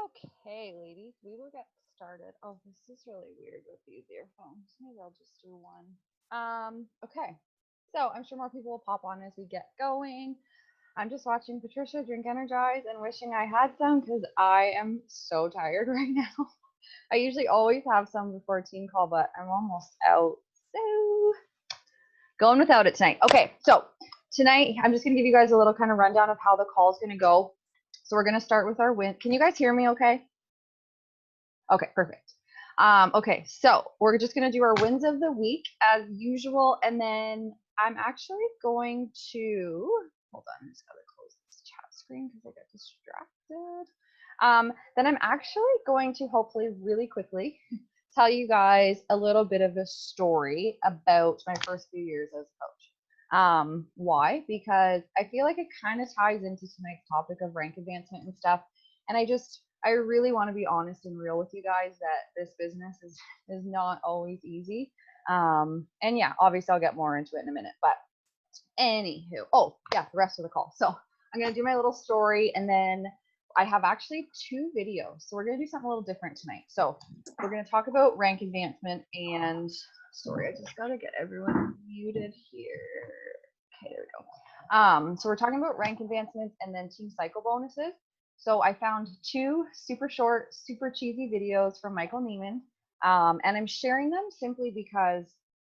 Okay, ladies, we will get started. Oh, this is really weird with these earphones. Maybe I'll just do one. Okay. So I'm sure more people will pop on as we get going. I'm just watching Patricia drink Energize and wishing I had some because I am so tired right now. I usually always have some before team call, but I'm almost out. So going without it tonight. Okay, so tonight I'm just gonna give you guys a little kind of rundown of how the call is gonna go. So we're gonna start with our win. Can you guys hear me okay? Okay, perfect. Okay, so we're just gonna do our wins of the week as usual, and then I'm actually going to hold on. I just gotta close this chat screen because I got distracted. Then I'm actually going to hopefully really quickly tell you guys a little bit of a story about my first few years as a coach. Why? Because I feel like it kind of ties into tonight's topic of rank advancement and stuff. And I really want to be honest and real with you guys that this business is not always easy. And yeah, obviously I'll get more into it in a minute. But anywho, oh yeah, the rest of the call. So I'm gonna do my little story, and then I have actually two videos. So we're gonna do something a little different tonight. So we're gonna talk about rank advancement and sorry, I just gotta get everyone muted here. Okay, there we go. So we're talking about rank advancements and then team cycle bonuses. So I found two super short, super cheesy videos from Michael Neiman, and I'm sharing them simply because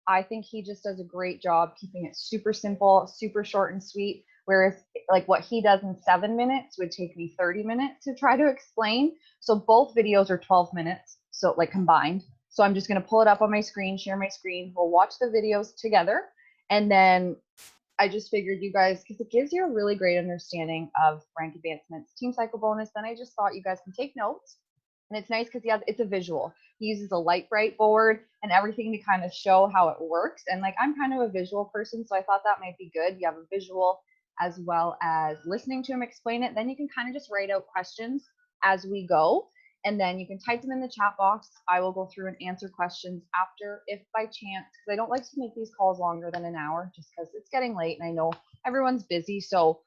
I think he just does a great job keeping it super simple, super short and sweet. Whereas, like what he does in 7 minutes would take me 30 minutes to try to explain. So both videos are 12 minutes, so like combined. So I'm just going to pull it up on my screen, share my screen. We'll watch the videos together, and then I just figured you guys, because it gives you a really great understanding of rank advancements, team cycle bonus. Then I just thought you guys can take notes. And it's nice because it's a visual. He uses a light bright board and everything to kind of show how it works. And like I'm kind of a visual person, so I thought that might be good. You have a visual as well as listening to him explain it. Then you can kind of just write out questions as we go. And then you can type them in the chat box. I will go through and answer questions after, if by chance, because I don't like to make these calls longer than an hour just because it's getting late and I know everyone's busy. So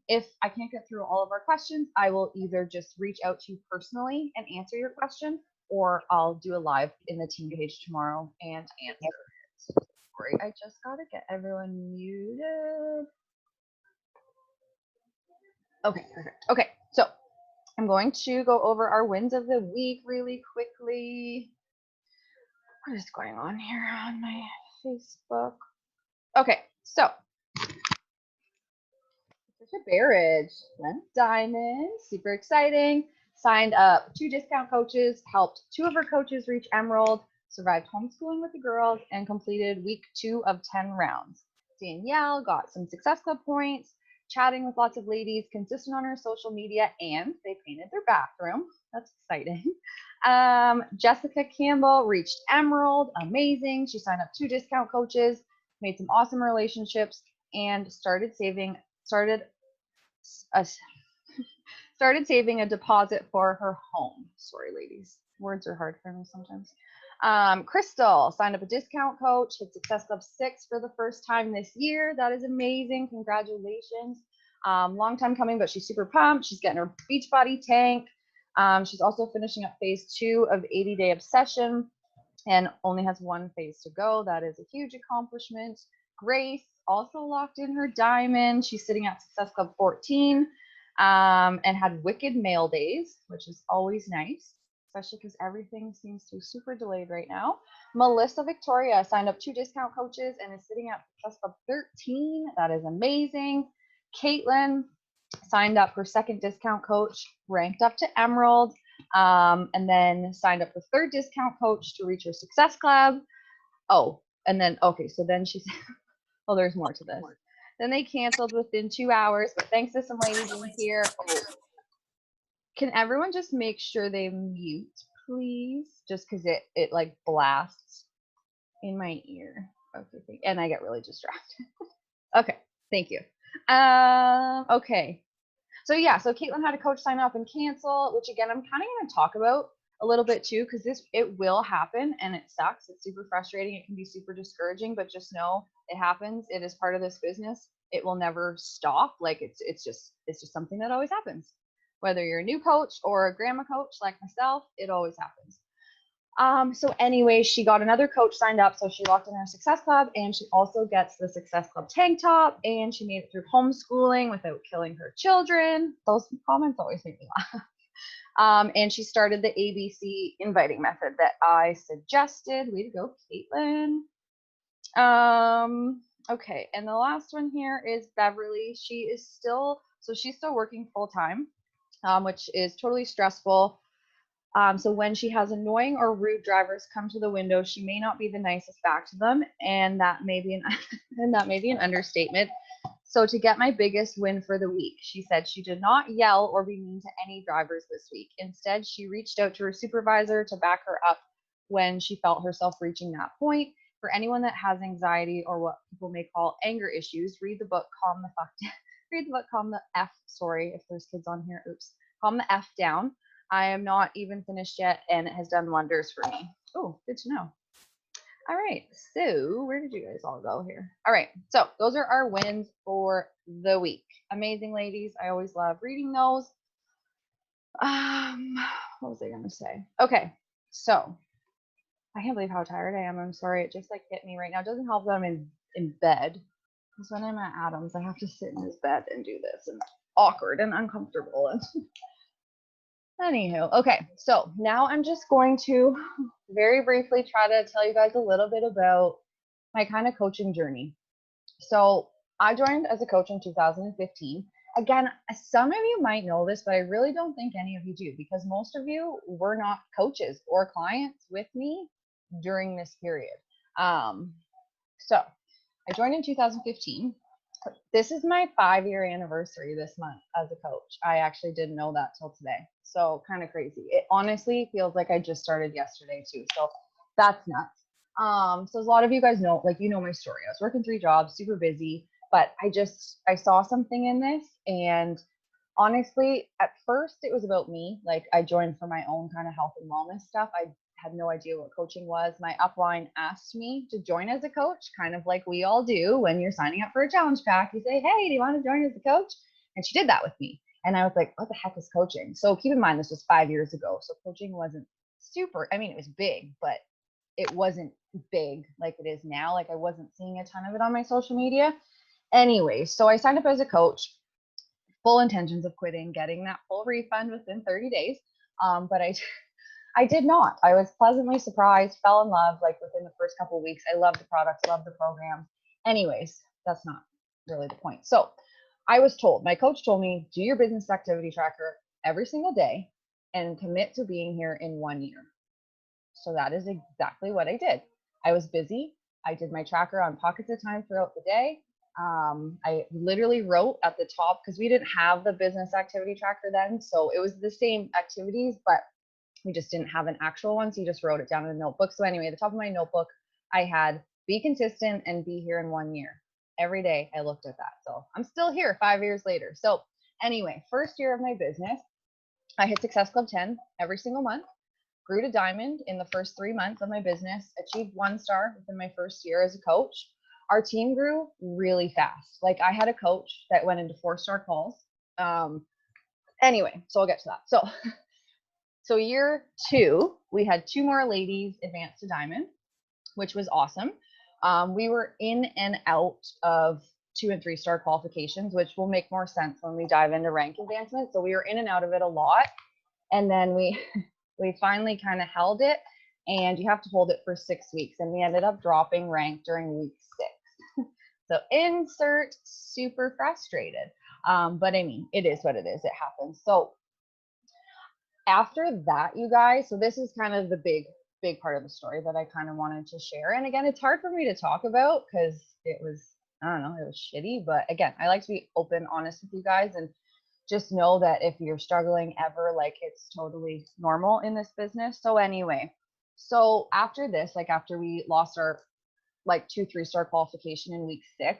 if I can't get through all of our questions, I will either just reach out to you personally and answer your question, or I'll do a live in the team page tomorrow and answer it. Sorry, I just gotta get everyone muted. Okay, perfect. Okay, so I'm going to go over our wins of the week really quickly. What is going on here on my Facebook? Okay, so Patricia Barrage went diamond, super exciting. Signed up 2 discount coaches, helped 2 of her coaches reach emerald, survived homeschooling with the girls, and completed week 2 of 10 rounds. Danielle got some success club points, chatting with lots of ladies, consistent on her social media, and they painted their bathroom. That's exciting. Jessica Campbell reached emerald, amazing. She signed up 2 discount coaches, made some awesome relationships, and started a started saving a deposit for her home. Sorry, ladies. Words are hard for me sometimes. Crystal signed up a discount coach, hit Success Club 6 for the first time this year. That is amazing. Congratulations. Long time coming, but she's super pumped. She's getting her Beachbody tank. She's also finishing up phase 2 of 80-day obsession and only has 1 phase to go. That is a huge accomplishment. Grace also locked in her diamond. She's sitting at Success Club 14 and had wicked mail days, which is always nice, especially because everything seems to be super delayed right now. Melissa Victoria signed up 2 discount coaches and is sitting at Success Club 13. That is amazing. Caitlin signed up her 2nd discount coach, ranked up to emerald, and then signed up her 3rd discount coach to reach her Success Club. Oh, and then, okay, so then she said, oh, there's more to this. Then they canceled within 2 hours, but thanks to some ladies in here. Oh, can everyone just make sure they mute, please? Just because it like blasts in my ear. Okay, and I get really distracted. Okay, thank you. Okay. So yeah, so Caitlin had a coach sign up and cancel, which again, I'm kind of going to talk about a little bit too, because it will happen and it sucks. It's super frustrating. It can be super discouraging, but just know it happens. It is part of this business. It will never stop. Like it's just something that always happens. Whether you're a new coach or a grandma coach like myself, it always happens. So anyway, she got another coach signed up. So she locked in her Success Club, and she also gets the Success Club tank top, and she made it through homeschooling without killing her children. Those comments always make me laugh. And she started the ABC inviting method that I suggested. Way to go, Caitlin. Okay, and the last one here is Beverly. She's still working full time, which is totally stressful. So when she has annoying or rude drivers come to the window, she may not be the nicest back to them, and that may be an understatement. So to get my biggest win for the week, she said she did not yell or be mean to any drivers this week. Instead, she reached out to her supervisor to back her up when she felt herself reaching that point. For anyone that has anxiety or what people may call anger issues, read the book Calm the Fuck Down. Read the book Calm the F. Sorry if there's kids on here. Oops. Calm the F Down. I am not even finished yet, and it has done wonders for me. Oh, good to know. All right, so where did you guys all go here? All right, so those are our wins for the week. Amazing, ladies. I always love reading those. What was I gonna say? Okay, so I can't believe how tired I am. I'm sorry, it just like hit me right now. It doesn't help that I'm in bed, because when I'm at Adam's, I have to sit in his bed and do this, and awkward and uncomfortable. And anywho, okay, so now I'm just going to very briefly try to tell you guys a little bit about my kind of coaching journey. So I joined as a coach in 2015. Again, some of you might know this, but I really don't think any of you do, because most of you were not coaches or clients with me during this period. So I joined in 2015. This is my 5-year anniversary this month as a coach. I actually didn't know that till today. So kind of crazy. It honestly feels like I just started yesterday too. So that's nuts. So as a lot of you guys know, like, you know my story. I was working 3 jobs, super busy, but I saw something in this, and honestly, at first it was about me. Like, I joined for my own kind of health and wellness stuff. I had no idea what coaching was. My upline asked me to join as a coach, kind of like we all do when you're signing up for a challenge pack. You say, hey, do you want to join as a coach? And she did that with me. And I was like, what the heck is coaching? So keep in mind, this was 5 years ago. So coaching wasn't super, I mean, it was big, but it wasn't big like it is now. Like, I wasn't seeing a ton of it on my social media. Anyway, so I signed up as a coach, full intentions of quitting, getting that full refund within 30 days. But I did not. I was pleasantly surprised, fell in love like within the first couple of weeks. I loved the products, loved the program. Anyways, that's not really the point. So I was told, my coach told me, do your business activity tracker every single day and commit to being here in 1 year. So that is exactly what I did. I was busy. I did my tracker on pockets of time throughout the day. I literally wrote at the top, because we didn't have the business activity tracker then. So it was the same activities, but we just didn't have an actual one. So you just wrote it down in a notebook. So anyway, at the top of my notebook, I had be consistent and be here in 1 year. Every day I looked at that. So I'm still here 5 years later. So anyway, first year of my business, I hit Success Club 10 every single month, grew to diamond in the first 3 months of my business, achieved 1 star within my first year as a coach. Our team grew really fast. Like, I had a coach that went into 4-star calls. Anyway, so I'll get to that. So year 2, we had 2 more ladies advance to diamond, which was awesome. We were in and out of 2- and 3-star qualifications, which will make more sense when we dive into rank advancement. So we were in and out of it a lot. And then we finally kind of held it, and you have to hold it for 6 weeks. And we ended up dropping rank during week 6. So insert super frustrated. But I mean, it is what it is. It happens. So after that, you guys, so this is kind of the big part of the story that I kind of wanted to share. And again, it's hard for me to talk about because it was, I don't know, it was shitty. But again, I like to be open, honest with you guys, and just know that if you're struggling ever, like, it's totally normal in this business. So anyway, so after this, like, after we lost our like 2 3-star qualification in week 6,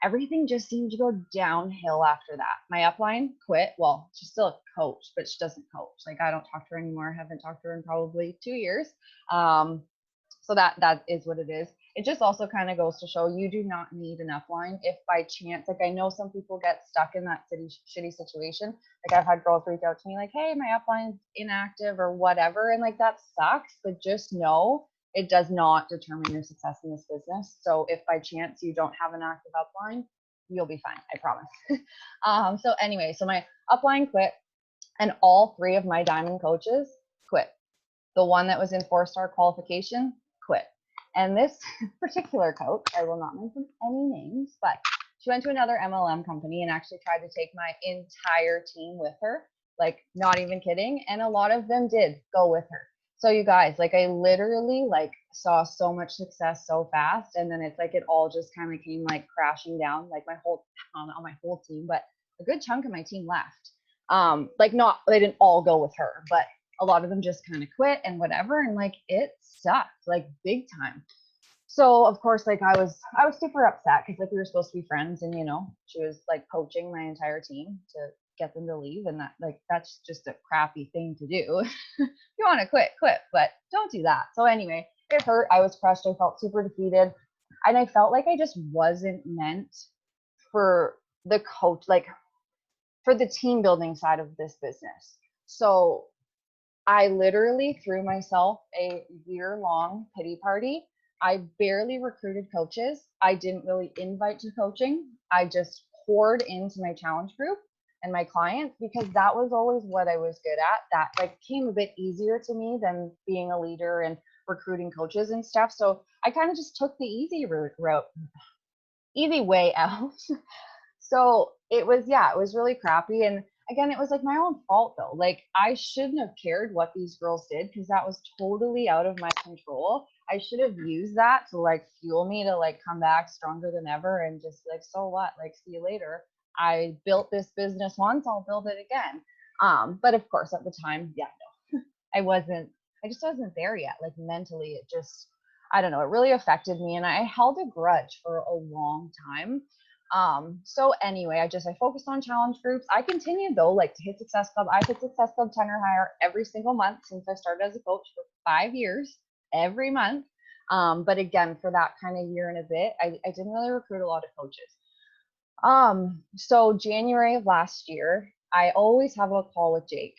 everything just seemed to go downhill after that. My upline quit. Well, she's still a coach, but she doesn't coach. Like, I don't talk to her anymore. I haven't talked to her in probably 2 years. So that is what it is. it just also kind of goes to show you do not need an upline if by chance, like I know some people get stuck in that shitty situation. Like I've had girls reach out to me like, hey, my upline's inactive or whatever. And like that sucks, but just know it does not determine your success in this business. So if by chance you don't have an active upline, you'll be fine, I promise. So anyway, so my upline quit and all 3 of my diamond coaches quit. The one that was in 4-star qualification quit. And this particular coach, I will not mention any names, but she went to another MLM company and actually tried to take my entire team with her. Like, not even kidding. And a lot of them did go with her. So you guys, like I literally like saw so much success so fast. And then it's like it all just kind of came like crashing down, like my whole on my whole team, but a good chunk of my team left. Like not they didn't all go with her, but a lot of them just kind of quit and whatever. And like it sucked like big time. So of course, like I was super upset because like we were supposed to be friends, and you know, she was like poaching my entire team to get them to leave, and that like that's just a crappy thing to do. If you want to quit, but don't do that. So anyway, it hurt. I was crushed. I felt super defeated, and I felt like I just wasn't meant for the coach, like for the team building side of this business. So I literally threw myself a year-long pity party. I barely recruited coaches. I didn't really invite to coaching. I just poured into my challenge group and my clients because that was always what I was good at. That like came a bit easier to me than being a leader and recruiting coaches and stuff. So I kind of just took the easy way out. So it was really crappy. And again, it was like my own fault though. Like I shouldn't have cared what these girls did because that was totally out of my control. I should have used that to like fuel me to like come back stronger than ever and just like, so what? Like, see you later. I built this business once, I'll build it again. But of course at the time, yeah, no, I just wasn't there yet. Like mentally, it just, I don't know, it really affected me. And I held a grudge for a long time. So anyway, I focused on challenge groups. I continued though, like to hit Success Club. I've hit Success Club 10 or higher every single month since I started as a coach for 5 years, every month. But again, for that kind of year and a bit, I didn't really recruit a lot of coaches. So January of last year, I always have a call with Jake,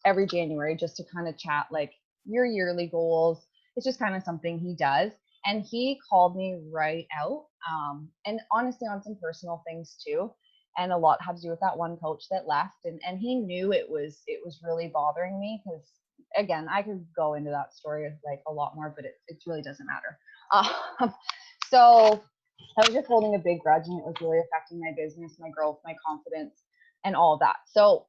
every January just to kind of chat like your yearly goals. It's just kind of something he does. And he called me right out, and honestly on some personal things too. And a lot had to do with that one coach that left. And he knew it was really bothering me because again, I could go into that story like a lot more, but it really doesn't matter. So I was just holding a big grudge and it was really affecting my business, my growth, my confidence, and all of that. So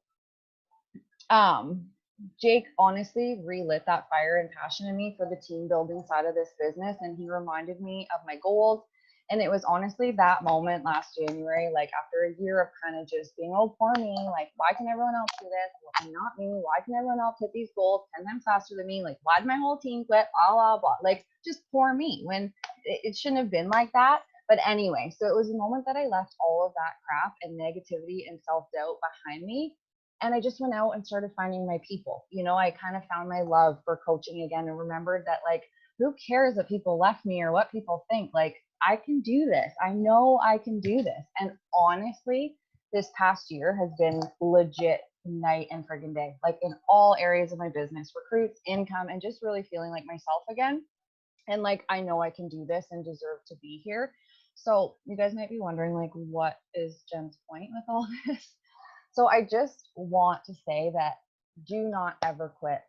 Jake honestly relit that fire and passion in me for the team building side of this business. And he reminded me of my goals. And it was honestly that moment last January, like after a year of kind of just being, oh, poor me, like, why can everyone else do this? Why not me? Why can everyone else hit these goals 10 times faster than me? Like, why did my whole team quit? Blah, blah, blah. Like, just poor me when it shouldn't have been like that. But anyway, so it was a moment that I left all of that crap and negativity and self doubt behind me, and I just went out and started finding my people. You know, I kind of found my love for coaching again and remembered that, like, who cares that people left me or what people think? Like, I can do this. I know I can do this. And honestly, this past year has been legit night and friggin' day, like in all areas of my business, recruits, income, and just really feeling like myself again. And like, I know I can do this and deserve to be here. So you guys might be wondering, like, what is Jen's point with all this? So I just want to say that do not ever quit.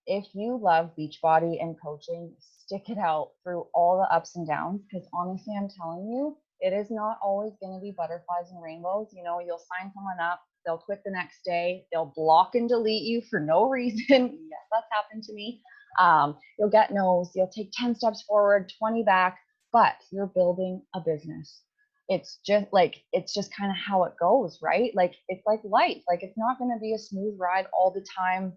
If you love Beachbody and coaching, stick it out through all the ups and downs, because honestly, I'm telling you, it is not always going to be butterflies and rainbows. You know, you'll sign someone up, they'll quit the next day, they'll block and delete you for no reason. Yes, that's happened to me. You'll get no's, you'll take 10 steps forward, 20 back, but you're building a business. It's just kind of how it goes, right? Like it's like life. Like it's not going to be a smooth ride all the time,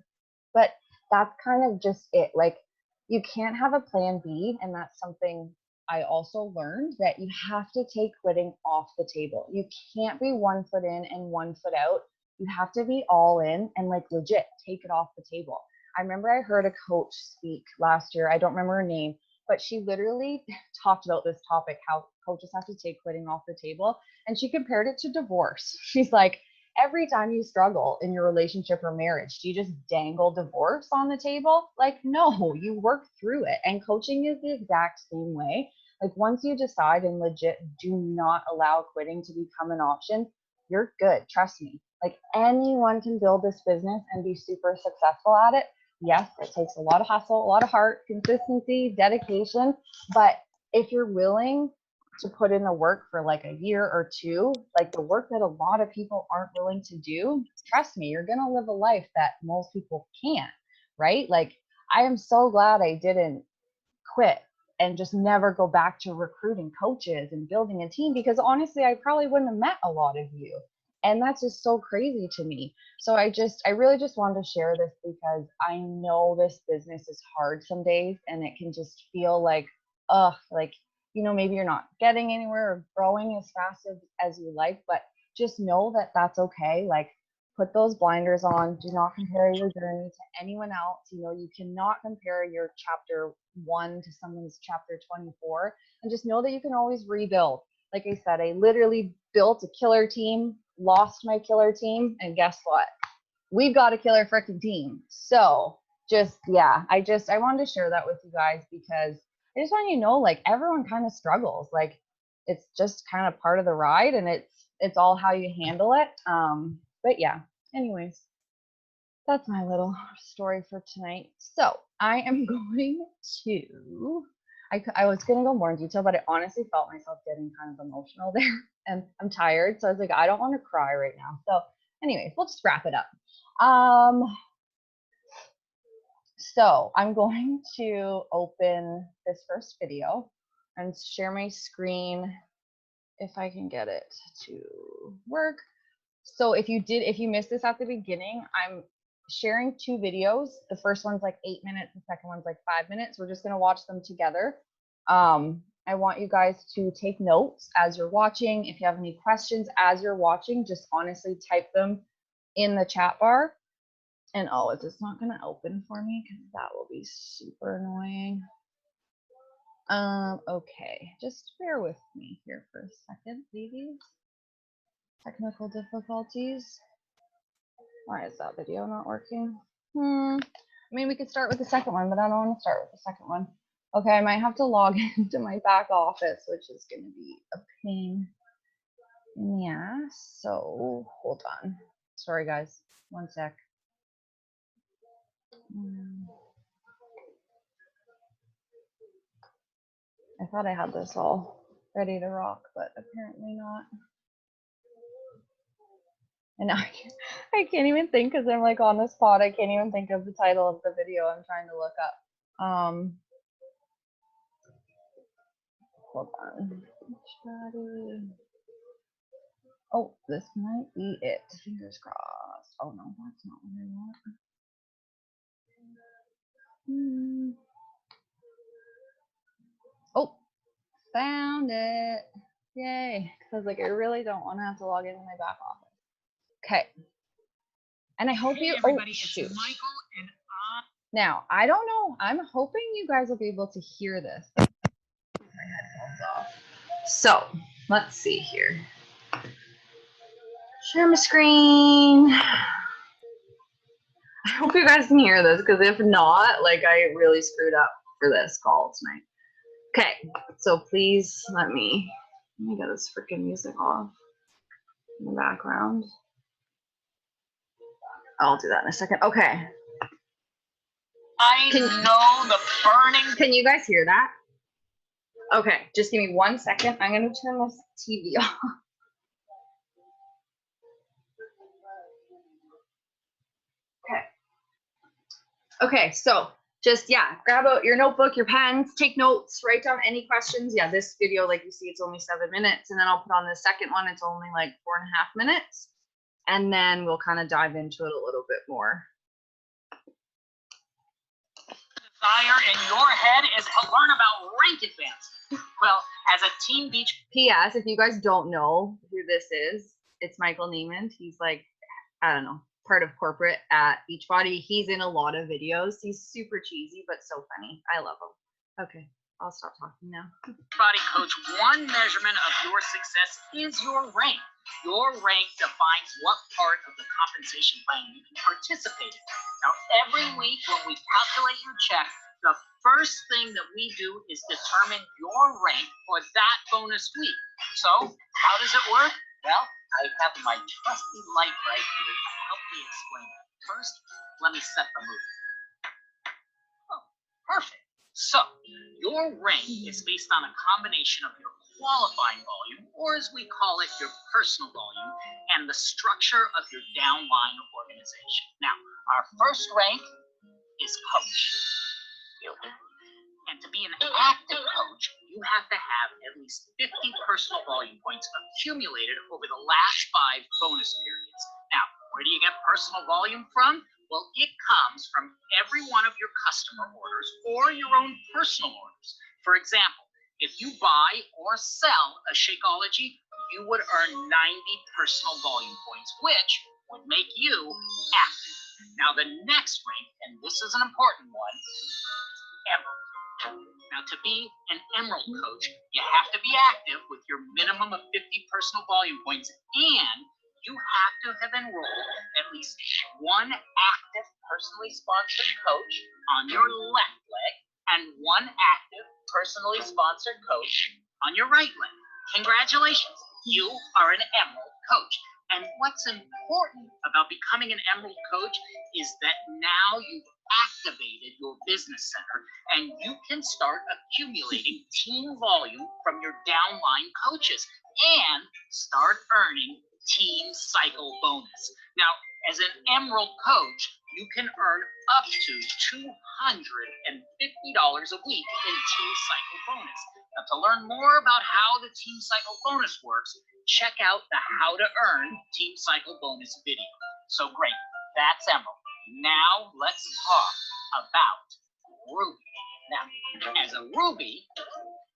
but that's kind of just it. Like you can't have a plan B, and that's something I also learned, that you have to take quitting off the table. You can't be 1 foot in and 1 foot out. You have to be all in and like legit take it off the table. I remember I heard a coach speak last year. I don't remember her name, but she literally talked about this topic, how coaches have to take quitting off the table. And she compared it to divorce. She's like, every time you struggle in your relationship or marriage, do you just dangle divorce on the table? Like, no, you work through it. And coaching is the exact same way. Like, once you decide and legit do not allow quitting to become an option, you're good. Trust me. Like, anyone can build this business and be super successful at it. Yes, it takes a lot of hustle, a lot of heart, consistency, dedication. But if you're willing to put in the work for like a year or two, like the work that a lot of people aren't willing to do, trust me, you're going to live a life that most people can't, right? Like, I am so glad I didn't quit and just never go back to recruiting coaches and building a team, because honestly, I probably wouldn't have met a lot of you. And that's just so crazy to me. So I really just wanted to share this because I know this business is hard some days, and it can just feel like, like, maybe you're not getting anywhere or growing as fast as you like, but just know that that's okay. Like, put those blinders on. Do not compare your journey to anyone else. You cannot compare your chapter 1 to someone's chapter 24. And just know that you can always rebuild. Like I said, I literally built a killer team, lost my killer team, and guess what? We've got a killer freaking team. So I wanted to share that with you guys because I just want you to know, like, everyone kind of struggles. Like, it's just kind of part of the ride, and it's all how you handle it. But yeah, anyways, that's my little story for tonight. So I am going to, I was going to go more in detail, but I honestly felt myself getting kind of emotional there, and I'm tired. So I was like, I don't want to cry right now. So anyways, we'll just wrap it up. So I'm going to open this first video and share my screen if I can get it to work. So if you missed this at the beginning, I'm sharing 2 videos. The first one's like 8 minutes, the second one's like 5 minutes. We're just gonna watch them together. I want you guys to take notes as you're watching. If you have any questions as you're watching, just honestly type them in the chat bar. And is this not gonna open for me? Because that will be super annoying. Okay, just bear with me here for a second, please. Technical difficulties. Why is that video not working? I mean, we could start with the second one, but I don't want to start with the second one. Okay, I might have to log into my back office, which is going to be a pain in the ass. So hold on. Sorry, guys. One sec. I thought I had this all ready to rock, but apparently not. And I can't even think, because I'm like on the spot. I can't even think of the title of the video I'm trying to look up. Hold on. Oh, this might be it. Fingers crossed. Oh no, that's not what I want. Oh, found it. Yay. Because I was like, I really don't want to have to log into my back office. Okay. And I hope you. Everybody, shoot. Michael and now, I don't know. I'm hoping you guys will be able to hear this. My headphones off. So, let's see here. Share my screen. I hope you guys can hear this, because if not, like, I really screwed up for this call tonight. Okay, so please let me get this freaking music off in the background. I'll do that in a second. Okay. I know the burning. Can you guys hear that? Okay, just give me 1 second. I'm going to turn this TV off. Okay, so just, grab out your notebook, your pens, take notes, write down any questions. Yeah, this video, like you see, it's only 7 minutes. And then I'll put on the second one. It's only like 4.5 minutes. And then we'll kind of dive into it a little bit more. Desire in your head is to learn about rank advancement. Well, as a Team Beach. P.S. If you guys don't know who this is, it's Michael Neiman. He's like, I don't know, part of corporate at Beachbody. He's in a lot of videos. He's super cheesy, but so funny. I love him. Okay. I'll stop talking now. Body coach, one measurement of your success is your rank. Your rank defines what part of the compensation plan you can participate in. Now, every week when we calculate your check, the first thing that we do is determine your rank for that bonus week. So, how does it work? Well, I have my trusty light right here to help me explain it. First, let me set the mood. Oh, perfect. So, your rank is based on a combination of your qualifying volume, or as we call it, your personal volume, and the structure of your downline organization. Now, our first rank is coach. And to be an active coach, you have to have at least 50 personal volume points accumulated over the last 5 bonus periods. Now, where do you get personal volume from? Well, it comes from every one of your customer orders or your own personal orders. For example, if you buy or sell a Shakeology, you would earn 90 personal volume points, which would make you active. Now, the next rank, and this is an important one, Emerald. Now, to be an Emerald coach, you have to be active with your minimum of 50 personal volume points, and you have to have enrolled at least one active personally sponsored coach on your left leg and one active personally sponsored coach on your right leg. Congratulations, you are an Emerald coach. And what's important about becoming an Emerald coach is that now you've activated your business center and you can start accumulating team volume from your downline coaches and start earning team cycle bonus. Now, as an Emerald coach, you can earn up to $250 a week in team cycle bonus. Now, to learn more about how the team cycle bonus works, check out the How to Earn Team Cycle Bonus video. So great, that's Emerald. Now let's talk about Ruby. Now, as a Ruby,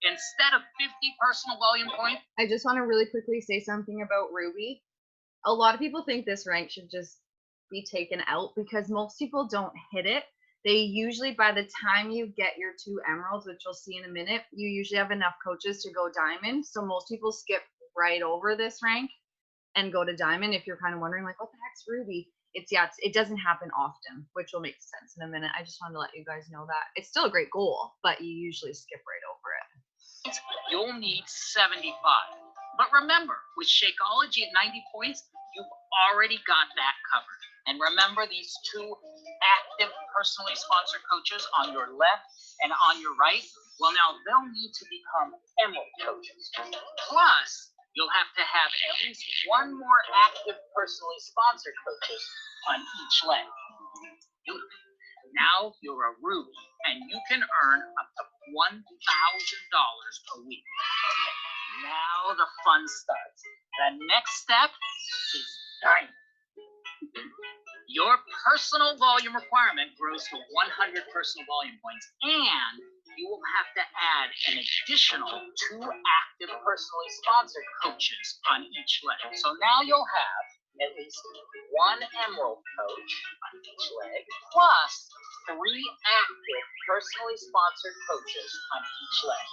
instead of 50 personal volume points, I just want to really quickly say something about Ruby. A lot of people think this rank should just be taken out because most people don't hit it. They usually, by the time you get your 2 emeralds, which you'll see in a minute, you usually have enough coaches to go diamond. So most people skip right over this rank and go to diamond. If you're kind of wondering, like, what the heck's Ruby? It doesn't happen often, which will make sense in a minute. I just wanted to let you guys know that. It's still a great goal, but you usually skip right over it. You'll need 75. But remember, with Shakeology at 90 points, you've already got that covered. And remember these 2 active personally sponsored coaches on your left and on your right? Well, now they'll need to become Emerald coaches. Plus, you'll have to have at least 1 more active personally sponsored coaches on each leg. Now you're a Ruby, and you can earn up to $1,000 a week. Okay, now the fun starts. The next step is Diamond. Your personal volume requirement grows to 100 personal volume points, and you will have to add an additional 2 active personally sponsored coaches on each leg. So now you'll have at least 1 Emerald coach on each leg, plus 3 active personally sponsored coaches on each leg.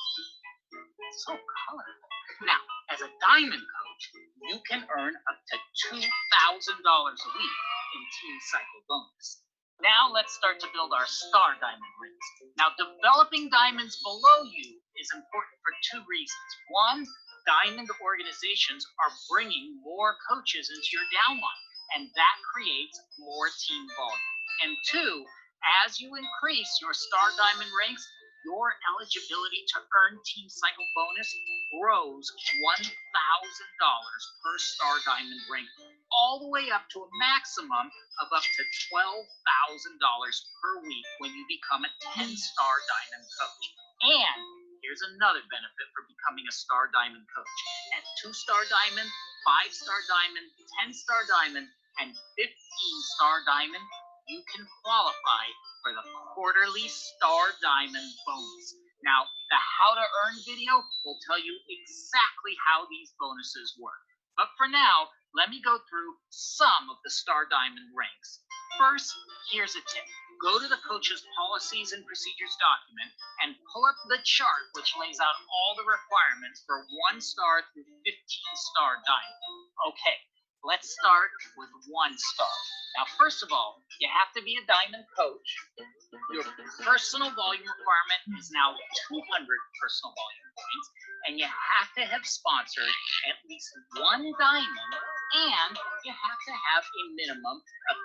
So colorful. Now, as a Diamond coach, you can earn up to $2,000 a week in Team Cycle bonus. Now let's start to build our Star Diamond rings. Now, developing diamonds below you is important for 2 reasons. 1, diamond organizations are bringing more coaches into your downline, and that creates more team volume. And 2, as you increase your Star Diamond ranks, your eligibility to earn Team Cycle bonus grows $1,000 per Star Diamond rank, all the way up to a maximum of up to $12,000 per week when you become a 10-Star Diamond coach. And here's another benefit for becoming a Star Diamond coach. At 2-Star Diamond, 5-Star Diamond, 10-Star Diamond, and 15-Star Diamond, you can qualify for the quarterly Star Diamond bonus. Now, the How to Earn video will tell you exactly how these bonuses work. But for now, let me go through some of the Star Diamond ranks. First, here's a tip. go to the coach's policies and procedures document and pull up the chart which lays out all the requirements for 1-star through 15-star diamond. Okay, let's start with 1-star. Now, first of all, you have to be a diamond coach. Your personal volume requirement is now 200 personal volume points, and you have to have sponsored at least 1 diamond, and you have to have a minimum of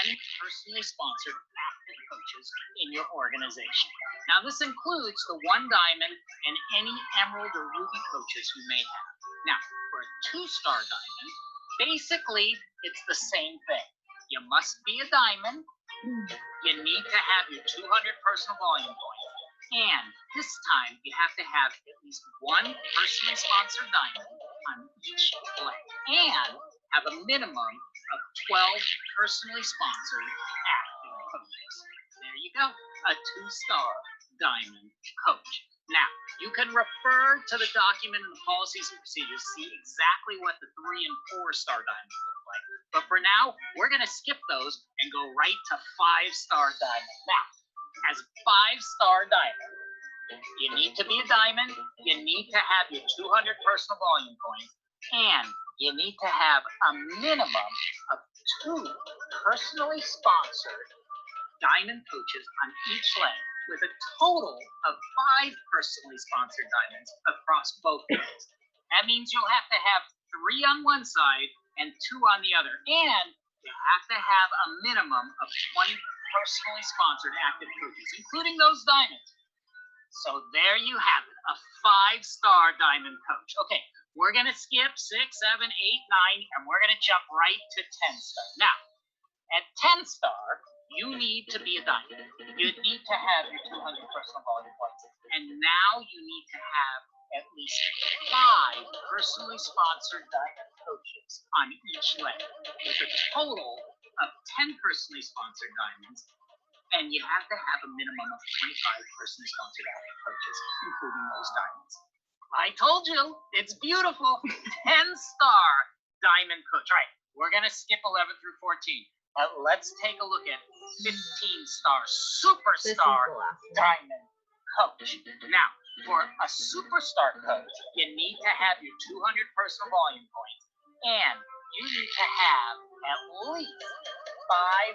10 personally sponsored active coaches in your organization. Now, this includes the 1 diamond and any emerald or ruby coaches you may have. Now, for a 2-star diamond, basically, it's the same thing. You must be a diamond. You need to have your 200 personal volume points. And this time, you have to have at least 1 personally sponsored diamond on each leg. And have a minimum of 12 personally sponsored active coaches. There you go, a 2-star diamond coach. Now, you can refer to the document and the policies and procedures, see exactly what the 3- and 4-star diamonds look like. But for now, we're going to skip those and go right to 5-star diamond. Now, as 5-star diamond, you need to be a diamond, you need to have your 200 personal volume points, and you need to have a minimum of 2 personally sponsored diamond coaches on each leg, with a total of 5 personally sponsored diamonds across both legs. That means you'll have to have 3 on one side and 2 on the other. And you have to have a minimum of 20 personally sponsored active coaches, including those diamonds. So there you have it, a 5-star diamond coach. Okay, we're going to skip 6, 7, 8, 9, and we're going to jump right to 10-star. Now, at 10-star, you need to be a diamond. You need to have your 200 personal volume points. And now you need to have at least 5 personally sponsored diamond coaches on each leg, with a total of 10 personally sponsored diamonds. And you have to have a minimum of 25 personally sponsored active coaches, including those diamonds. I told you, it's beautiful. 10-star diamond coach. All right, we're going to skip 11 through 14. Let's take a look at 15-star superstar diamond coach. Now, for a superstar coach, you need to have your 200 personal volume points, and you need to have at least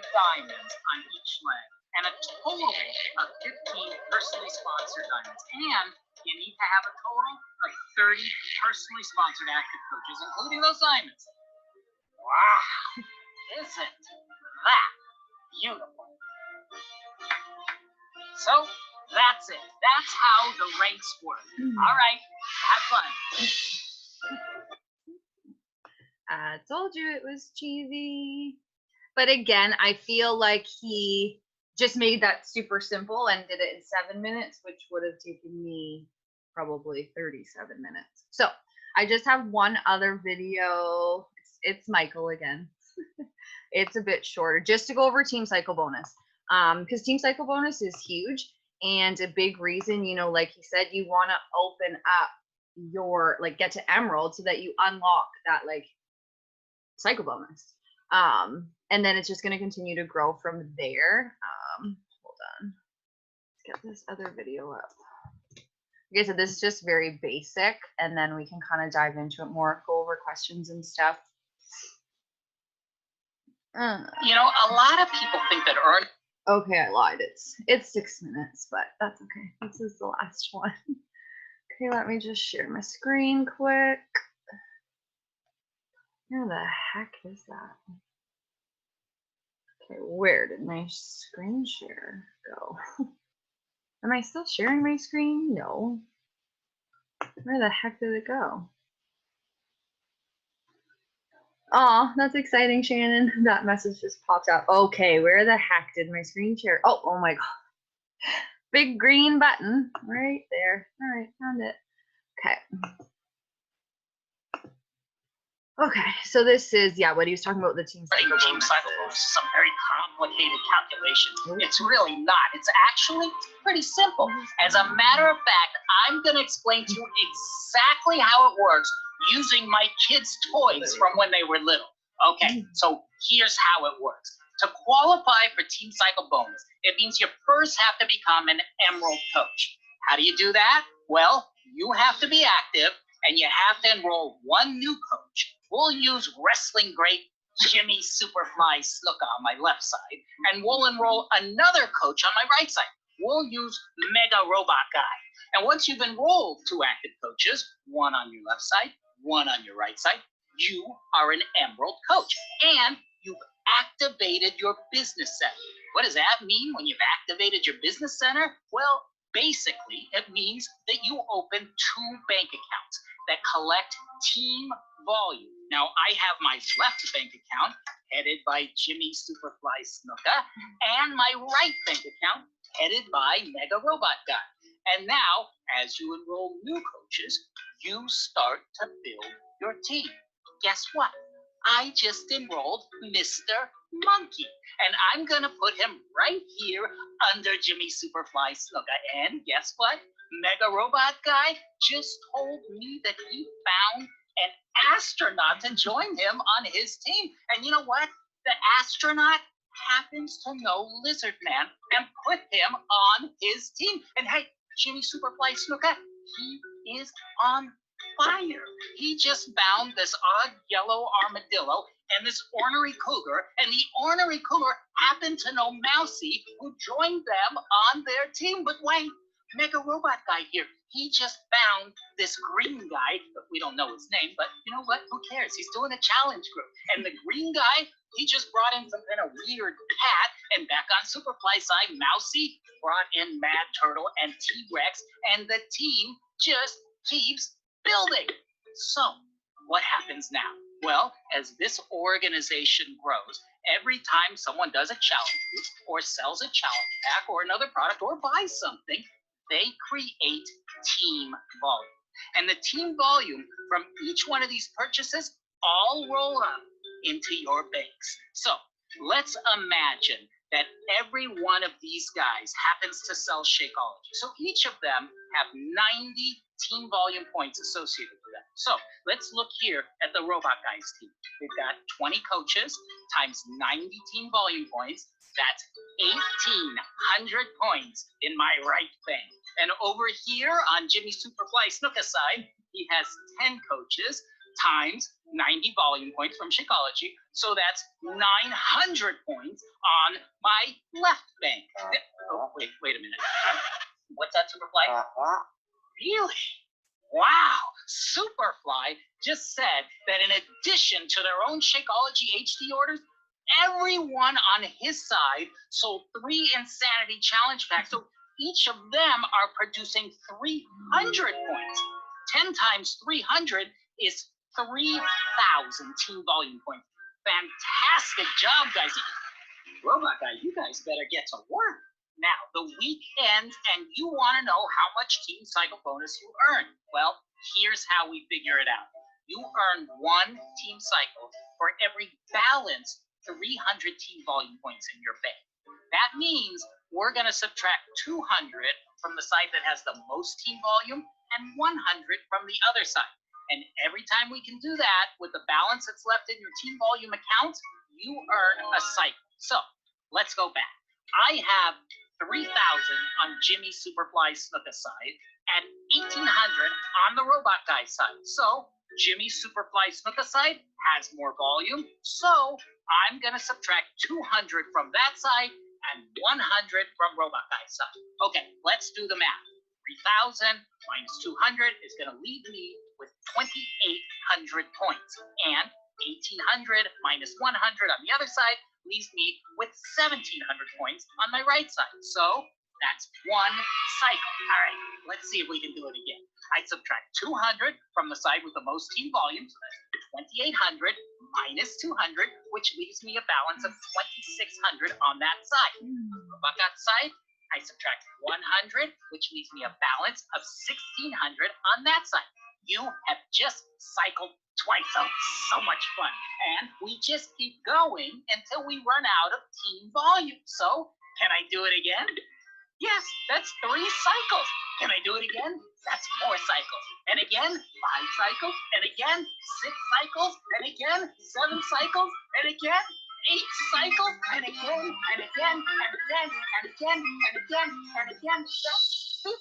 5 diamonds on each leg, and a total of 15 personally sponsored diamonds. And you need to have a total of 30 personally sponsored active coaches, including those diamonds. Wow, isn't that beautiful? So that's it. That's how the ranks work. All right, have fun. I told you it was cheesy. But again, I feel like he just made that super simple and did it in 7 minutes, which would have taken me probably 37 minutes. So I just have one other video. It's Michael again. It's a bit shorter, just to go over Team Cycle Bonus. Because Team Cycle Bonus is huge, and a big reason, you know, like he said, you want to open up your, like, get to Emerald so that you unlock that, like, Cycle Bonus. And then it's just going to continue to grow from there. Hold on. Let's get this other video up. Like I said, this is just very basic, and then we can kind of dive into it more, go over questions and stuff. You know, a lot of people think that Okay, I lied. It's 6 minutes, but that's okay. This is the last one. Okay, let me just share my screen quick. Where the heck is that? Okay, where did my screen share go? Am I still sharing my screen? No. Where the heck did it go? Oh, that's exciting, Shannon. That message just popped up. Okay, where the heck did my screen share? Oh my God. Big green button right there. All right, found it. Okay. Okay, so this is, yeah, what he was talking about, the Team Cycle Team Cycle Bonus is some very complicated calculation. It's really not. It's actually pretty simple. As a matter of fact, I'm going to explain to you exactly how it works using my kids' toys from when they were little. Okay, so here's how it works. To qualify for Team Cycle bonus, it means you first have to become an Emerald coach. How do you do that? Well, you have to be active and you have to enroll one new coach. We'll use wrestling great Jimmy Superfly Snuka on my left side, and we'll enroll another coach on my right side. We'll use Mega Robot Guy. And once you've enrolled two active coaches, one on your left side, one on your right side, you are an Emerald coach. And you've activated your business center. What does that mean when you've activated your business center? Well, basically, it means that you open two bank accounts that collect team volume. Now, I have my left bank account headed by Jimmy Superfly Snuka and my right bank account headed by Mega Robot Guy. And now, as you enroll new coaches, you start to build your team. Guess what? I just enrolled Mr. Monkey, and I'm going to put him right here under Jimmy Superfly Snuka. And guess what? Mega Robot Guy just told me that he found an astronaut to join him on his team. And you know what? The astronaut happens to know Lizard Man and put him on his team. And hey, Jimmy Superfly Snuka, he is on fire. He just found this odd yellow armadillo and this ornery cougar, and the ornery cougar happened to know Mousy, who joined them on their team. But wait, Mega Robot Guy here, he just found this green guy, we don't know his name, but you know what, who cares? He's doing a challenge group. And the green guy, he just brought in some kind of weird cat, and back on Superfly side, Mousy brought in Mad Turtle and T-Rex, and the team just keeps building. So, what happens now? Well, as this organization grows, every time someone does a challenge group or sells a challenge pack or another product or buys something, they create team volume. And the team volume from each one of these purchases all roll up into your banks. So, let's imagine that every one of these guys happens to sell Shakeology. So each of them have 90 team volume points associated with them. So let's look here at the Robot Guys team. We've got 20 coaches times 90 team volume points. That's 1,800 points in my right bank. And over here on Jimmy Superfly Snuka's side, he has 10 coaches times 90 volume points from Shakeology. So that's 900 points on my left bank. Oh, wait a minute. What's that, Superfly? Really? Wow, Superfly just said that in addition to their own Shakeology HD orders, everyone on his side sold 3 Insanity Challenge packs. So each of them are producing 300 points. 10 times 300 is 3,000 team volume points. Fantastic job, guys. Robot Guy, you guys better get to work. Now, the week ends and you want to know how much Team Cycle bonus you earn. Well, here's how we figure it out. You earn 1 Team Cycle for every balanced 300 team volume points in your bank. That means we're going to subtract 200 from the side that has the most team volume and 100 from the other side. And every time we can do that with the balance that's left in your team volume account, you earn a cycle. So let's go back. I have 3,000 on Jimmy Superfly Snuka's side and 1,800 on the Robot Guy side. So Jimmy Superfly Snuka's side has more volume. So I'm going to subtract 200 from that side and 100 from Robot Guy's side. Okay, let's do the math. 3,000 minus 200 is going to leave me with 2,800 points. And 1,800 minus 100 on the other side leaves me with 1,700 points on my right side. So that's 1 cycle. All right, let's see if we can do it again. I subtract 200 from the side with the most team volume, so that's 2,800 minus 200, which leaves me a balance of 2,600 on that side. On the Robot side, I subtract 100, which leaves me a balance of 1,600 on that side. You have just cycled twice, so much fun. And we just keep going until we run out of team volume. So, can I do it again? Yes, that's 3 cycles. Can I do it again? That's 4 cycles. And again, 5 cycles. And again, 6 cycles. And again, 7 cycles. And again, 8 cycles, and again, and again, and again, and again, and again, and again. That's 15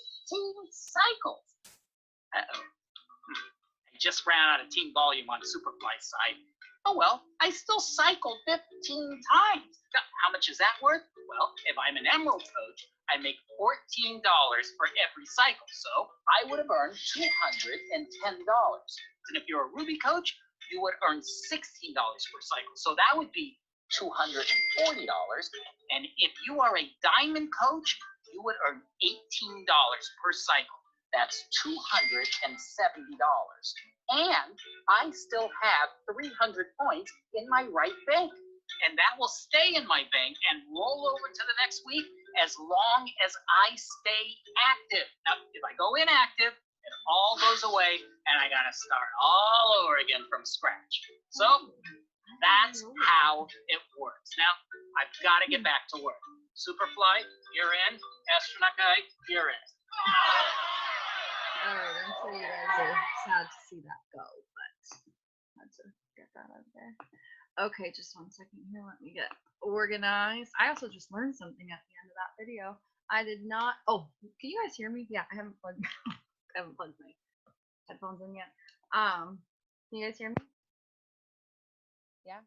cycles. Uh-oh. I just ran out of team volume on Superfly's side. Oh well, I still cycled 15 times. Now, how much is that worth? Well, if I'm an Emerald coach, I make $14 for every cycle, so I would have earned $210. And if you're a Ruby coach, you would earn $16 per cycle, so that would be $240. And if you are a Diamond coach, you would earn $18 per cycle. That's $270. And I still have 300 points in my right bank. And that will stay in my bank and roll over to the next week as long as I stay active. Now, if I go inactive, it all goes away and I got to start all over again from scratch. So that's how it works. Now, I've got to get back to work. Superfly, you're in. Astronaut Guy, you're in. All right, I'm sure you guys are sad to see that go, but had to get that out there. Okay, just 1 second here. Let me get organized. I also just learned something at the end of that video. I did not. Oh, can you guys hear me? Yeah, I haven't plugged my headphones in yet. Can you guys hear me? Yeah.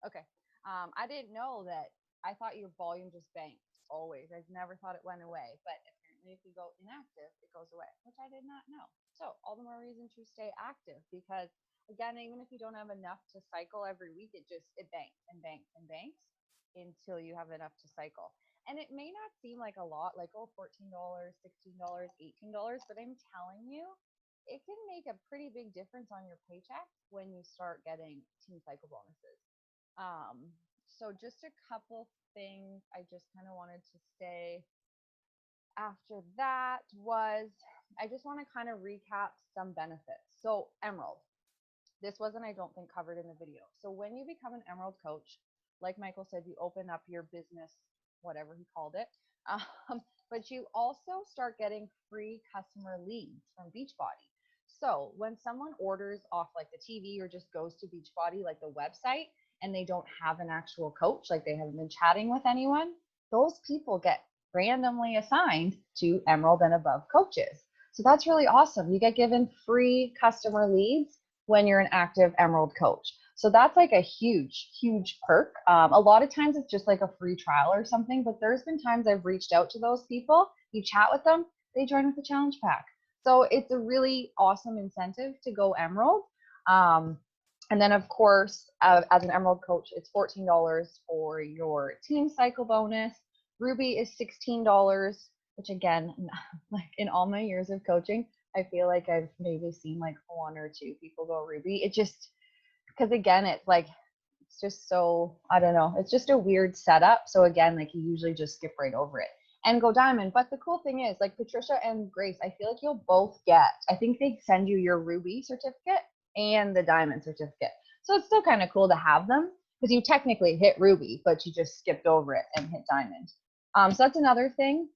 Okay. I didn't know that. I thought your volume just banked always. I've never thought it went away, but apparently if you go inactive, it goes away, which I did not know. So all the more reason to stay active, because again, even if you don't have enough to cycle every week, it banks and banks and banks until you have enough to cycle. And it may not seem like a lot, like, oh, $14, $16, $18, but I'm telling you, it can make a pretty big difference on your paycheck when you start getting team cycle bonuses. So just a couple things I just kind of wanted to say after that was, I just want to kind of recap some benefits. So Emerald, this wasn't, I don't think, covered in the video. So when you become an Emerald coach, like Michael said, you open up your business, whatever he called it, but you also start getting free customer leads from Beachbody. So when someone orders off like the TV or just goes to Beachbody, like the website, and they don't have an actual coach, like they haven't been chatting with anyone, those people get randomly assigned to Emerald and above coaches. So that's really awesome. You get given free customer leads when you're an active Emerald coach. So that's like a huge, huge perk. A lot of times it's just like a free trial or something, but there's been times I've reached out to those people, you chat with them, they join with the challenge pack. So it's a really awesome incentive to go Emerald. And then, of course, as an Emerald coach, it's $14 for your team cycle bonus. Ruby is $16, which again, like in all my years of coaching, I feel like I've maybe seen like 1 or 2 people go Ruby. It just, because again, it's like, it's just so, I don't know, it's just a weird setup. So again, like you usually just skip right over it and go Diamond. But the cool thing is, like Patricia and Grace, I feel like you'll both get, I think they send you your Ruby certificate and the Diamond certificate. So it's still kind of cool to have them because you technically hit Ruby, but you just skipped over it and hit Diamond. So that's another thing.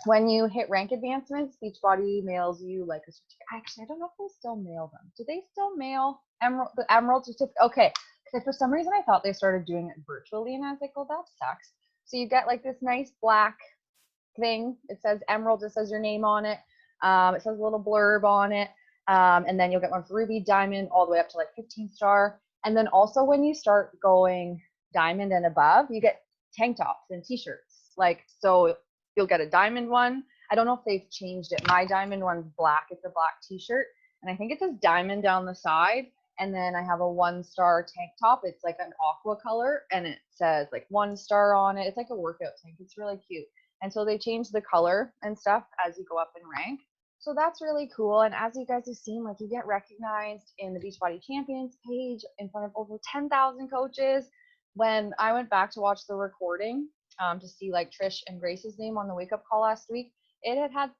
When you hit rank advancements, Beachbody mails you like a certificate. Actually, I don't know if they still mail them. Do they still mail the Emerald certificate? Okay, because for some reason I thought they started doing it virtually, and I was like, oh, that sucks. So you get like this nice black thing. It says Emerald. It says your name on it. It says a little blurb on it. And then you'll get one for Ruby, Diamond, all the way up to like 15-star. And then also when you start going Diamond and above, you get tank tops and t-shirts. Like, so you'll get a Diamond one. I don't know if they've changed it. My Diamond one's black. It's a black t-shirt. And I think it says Diamond down the side. And then I have a 1-star tank top. It's like an aqua color and it says like 1 star on it. It's like a workout tank. It's really cute. And so they change the color and stuff as you go up in rank. So that's really cool. And as you guys have seen, like you get recognized in the Beachbody Champions page in front of over 10,000 coaches. When I went back to watch the recording to see like Trish and Grace's name on the wake up call last week, it had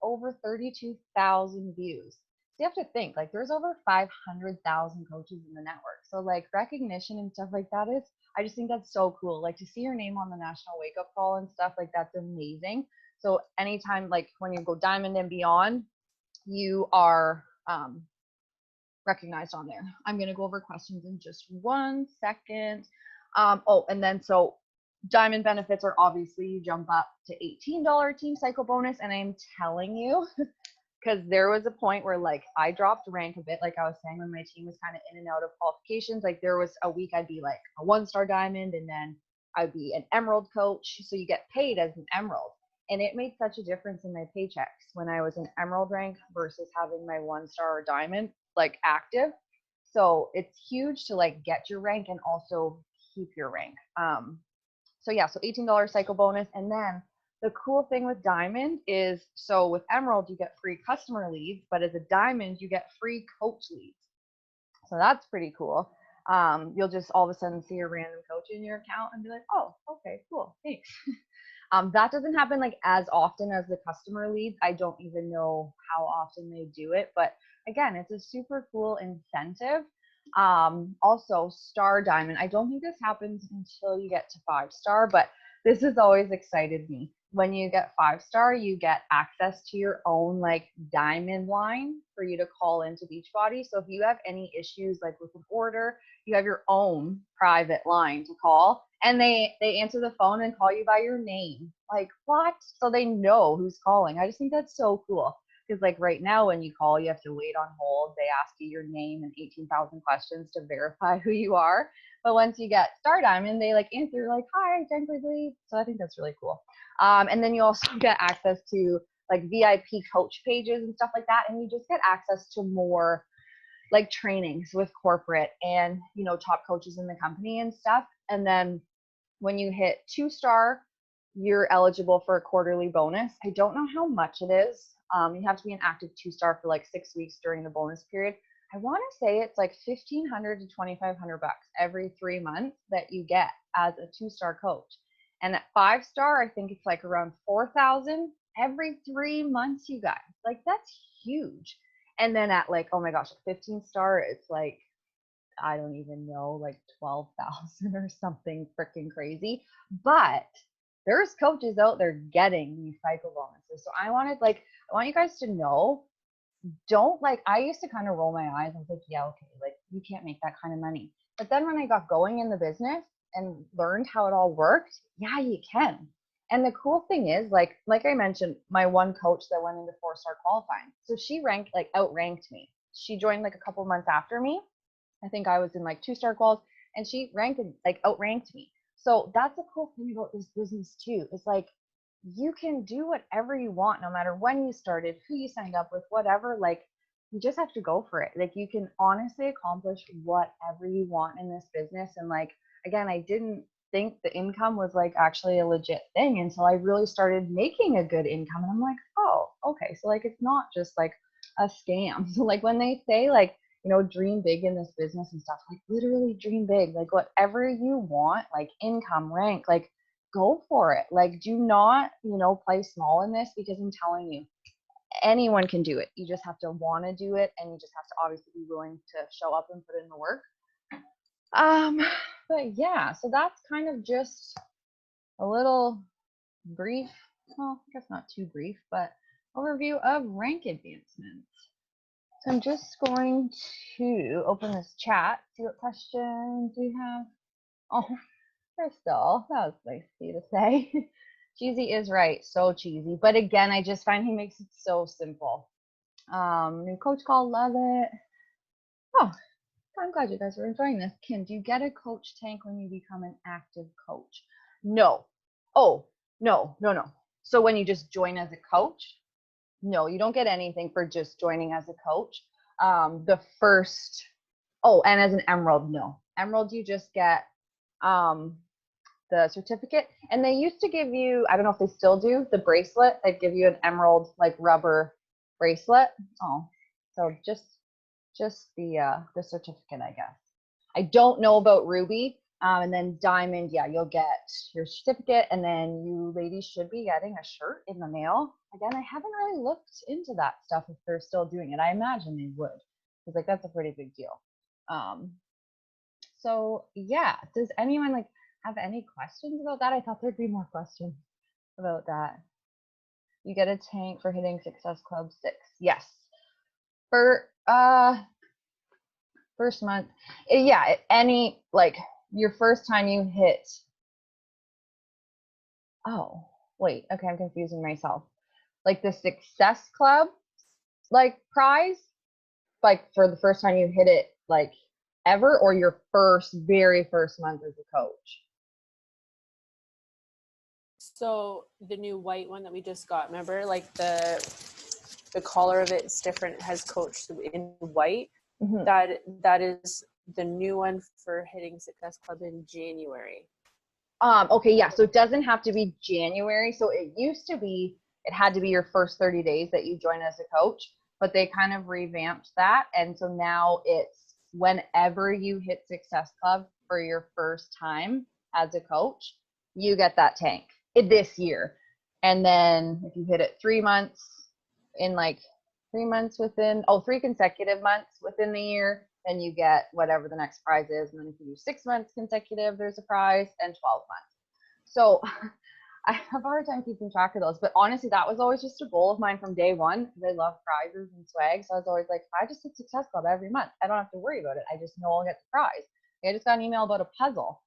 over 32,000 views. So you have to think like there's over 500,000 coaches in the network. So like recognition and stuff like that is, I just think that's so cool. Like to see your name on the national wake up call and stuff like that's amazing. So anytime, like when you go Diamond and beyond, you are recognized on there. I'm going to go over questions in just 1 second. Oh, and then so diamond benefits are obviously you jump up to $18 team cycle bonus. And I'm telling you, because there was a point where like I dropped rank a bit, like I was saying, when my team was kind of in and out of qualifications. Like there was a week I'd be like a 1-star diamond, and then I'd be an emerald coach. So you get paid as an emerald. And it made such a difference in my paychecks when I was an emerald rank versus having my 1-star diamond like active. So it's huge to like get your rank and also keep your rank. So yeah, so $18 cycle bonus. And then the cool thing with diamond is, so with emerald you get free customer leads, but as a diamond you get free coach leads. So that's pretty cool. You'll just all of a sudden see a random coach in your account and be like, oh, okay, cool, thanks. That doesn't happen like as often as the customer leads. I don't even know how often they do it, but again, it's a super cool incentive. Also star diamond. I don't think this happens until you get to 5-star, but this has always excited me. When you get 5-star, you get access to your own like diamond line for you to call into Beachbody. So if you have any issues like with an order, you have your own private line to call, and they answer the phone and call you by your name. Like what? So they know who's calling. I just think that's so cool. Because like right now when you call, you have to wait on hold. They ask you your name and 18,000 questions to verify who you are. But once you get Star Diamond, they like answer like, hi, technically. So I think that's really cool. And then you also get access to like VIP coach pages and stuff like that. And you just get access to more like trainings with corporate and, you know, top coaches in the company and stuff. And then when you hit 2-star, you're eligible for a quarterly bonus. I don't know how much it is. You have to be an active 2-star for like 6 weeks during the bonus period. I want to say it's like $1,500 to $2,500 every 3 months that you get as a 2-star coach. And at 5-star, I think it's like around 4,000 every 3 months, you guys. Like that's huge. And then at like, oh my gosh, at 15-star, it's like, I don't even know, like 12,000 or something freaking crazy. But there's coaches out there getting these cycle bonuses. So I want you guys to know, don't like, I used to kind of roll my eyes and was like, yeah, okay, like you can't make that kind of money. But then when I got going in the business and learned how it all worked, yeah, you can. And the cool thing is, like I mentioned, my one coach that went into 4-star qualifying, so she outranked me. She joined like a couple months after me. I think I was in like 2-star quals, and she outranked me. So that's a cool thing about this business too. It's like you can do whatever you want, no matter when you started, who you signed up with, whatever. Like you just have to go for it. Like you can honestly accomplish whatever you want in this business. And like, again, I didn't think the income was like actually a legit thing until I really started making a good income. And I'm like, oh, okay. So like, it's not just like a scam. So like when they say like, you know, dream big in this business and stuff, like literally dream big, like whatever you want, like income, rank, like go for it. Like do not, you know, play small in this, because I'm telling you, anyone can do it. You just have to want to do it, and you just have to obviously be willing to show up and put in the work. But yeah, so that's kind of just a little brief, well, I guess not too brief, but overview of rank advancements. So I'm just going to open this chat, see what questions we have. Oh, Crystal, that was nice of you to say. Cheesy is right, so cheesy. But again, I just find he makes it so simple. New coach call, love it. Oh, I'm glad you guys are enjoying this. Kim, do you get a coach tank when you become an active coach? No. Oh, no. So when you just join as a coach, no, you don't get anything for just joining as a coach. And as an emerald, no. Emerald, you just get the certificate. And they used to give you, I don't know if they still do, the bracelet. They'd give you an emerald like rubber bracelet. Oh, so just the certificate, I guess. I don't know about ruby. And then diamond, yeah, you'll get your certificate, and then you ladies should be getting a shirt in the mail. Again, I haven't really looked into that stuff if they're still doing it. I imagine they would, because like that's a pretty big deal. So yeah, does anyone like have any questions about that? I thought there'd be more questions about that. You get a tank for hitting Success Club 6. Yes. For First month. Yeah, any, like, your first time you hit. Oh, wait. Okay, I'm confusing myself. Like the Success Club, like, prize, like, for the first time you hit it, like, ever, or your very first month as a coach? So the new white one that we just got, remember, like the collar of it's different. It has coach in white. Mhm. That is the new one for hitting Success Club in January. Okay, yeah. So it doesn't have to be January. So it used to be, it had to be your first 30 days that you join as a coach, but they kind of revamped that. And so now it's whenever you hit Success Club for your first time as a coach, you get that tank this year. And then if you hit it 3 months in, like, 3 months within, 3 consecutive months within the year, then you get whatever the next prize is. And then if you do 6 months consecutive, there's a prize, and 12 months. So I have a hard time keeping track of those. But honestly, that was always just a goal of mine from day one, because I love prizes and swag. So I was always like, if I just hit Success Club every month, I don't have to worry about it. I just know I'll get the prize. I just got an email about a puzzle.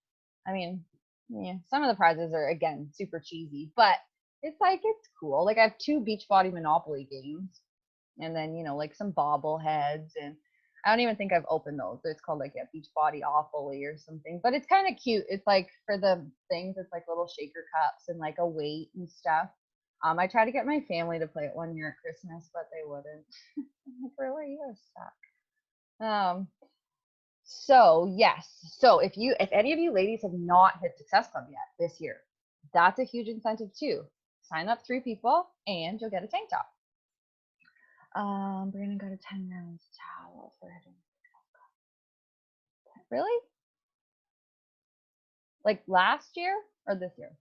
I mean, yeah, some of the prizes are, again, super cheesy, but it's like, it's cool. Like, I have 2 Beachbody Monopoly games, and then, like, some bobbleheads, and I don't even think I've opened those. It's called, like, a Beachbody Awfully or something, but it's kind of cute. It's like, for the things, it's like little shaker cups and like a weight and stuff. I tried to get my family to play it one year at Christmas, but they wouldn't. I'm like, really, you guys suck. So yes. So if any of you ladies have not hit Success Club yet this year, that's a huge incentive too. Sign up 3 people and you'll get a tank top. Brandon got a 10 rounds towel for hitting Success Club. Really? Like last year or this year?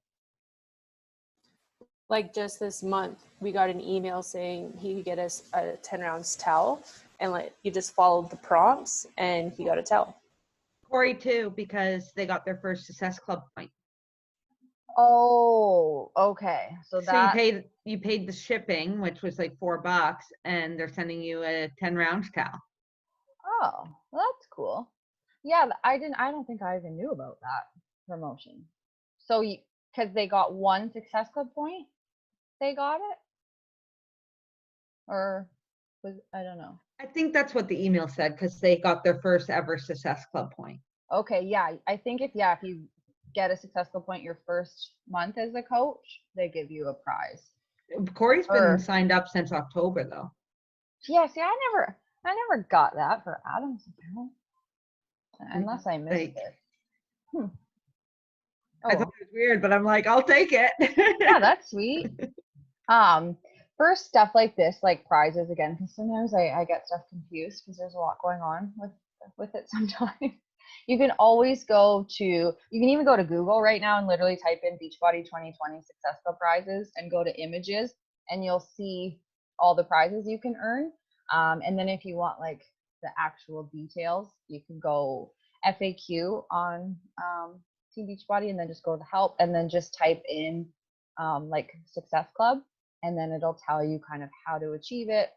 Like just this month, we got an email saying he could get us a 10 rounds towel, and like he just followed the prompts and he got a towel. Corey too, because they got their first Success Club point. Oh, okay. So that you paid the shipping, which was like $4, and they're sending you a 10 rounds towel. Oh, well, that's cool. Yeah, I don't think I even knew about that promotion. So because they got 1 Success Club point, they got it? Or I don't know. I think that's what the email said, because they got their first ever Success Club point. Okay, yeah. I think if you get a Success Club point your first month as a coach, they give you a prize. Corey's been signed up since October though. Yeah, see, I never got that for Adam's account. Unless I missed it. Oh. I thought it was weird, but I'm like, I'll take it. Yeah, that's sweet. For stuff like this, like prizes, again, because sometimes I get stuff confused because there's a lot going on with it sometimes. You can even go to Google right now and literally type in Beachbody 2020 Success Club prizes and go to images, and you'll see all the prizes you can earn. And then if you want like the actual details, you can go FAQ on Team Beachbody and then just go to help and then just type in like Success Club, and then it'll tell you kind of how to achieve it,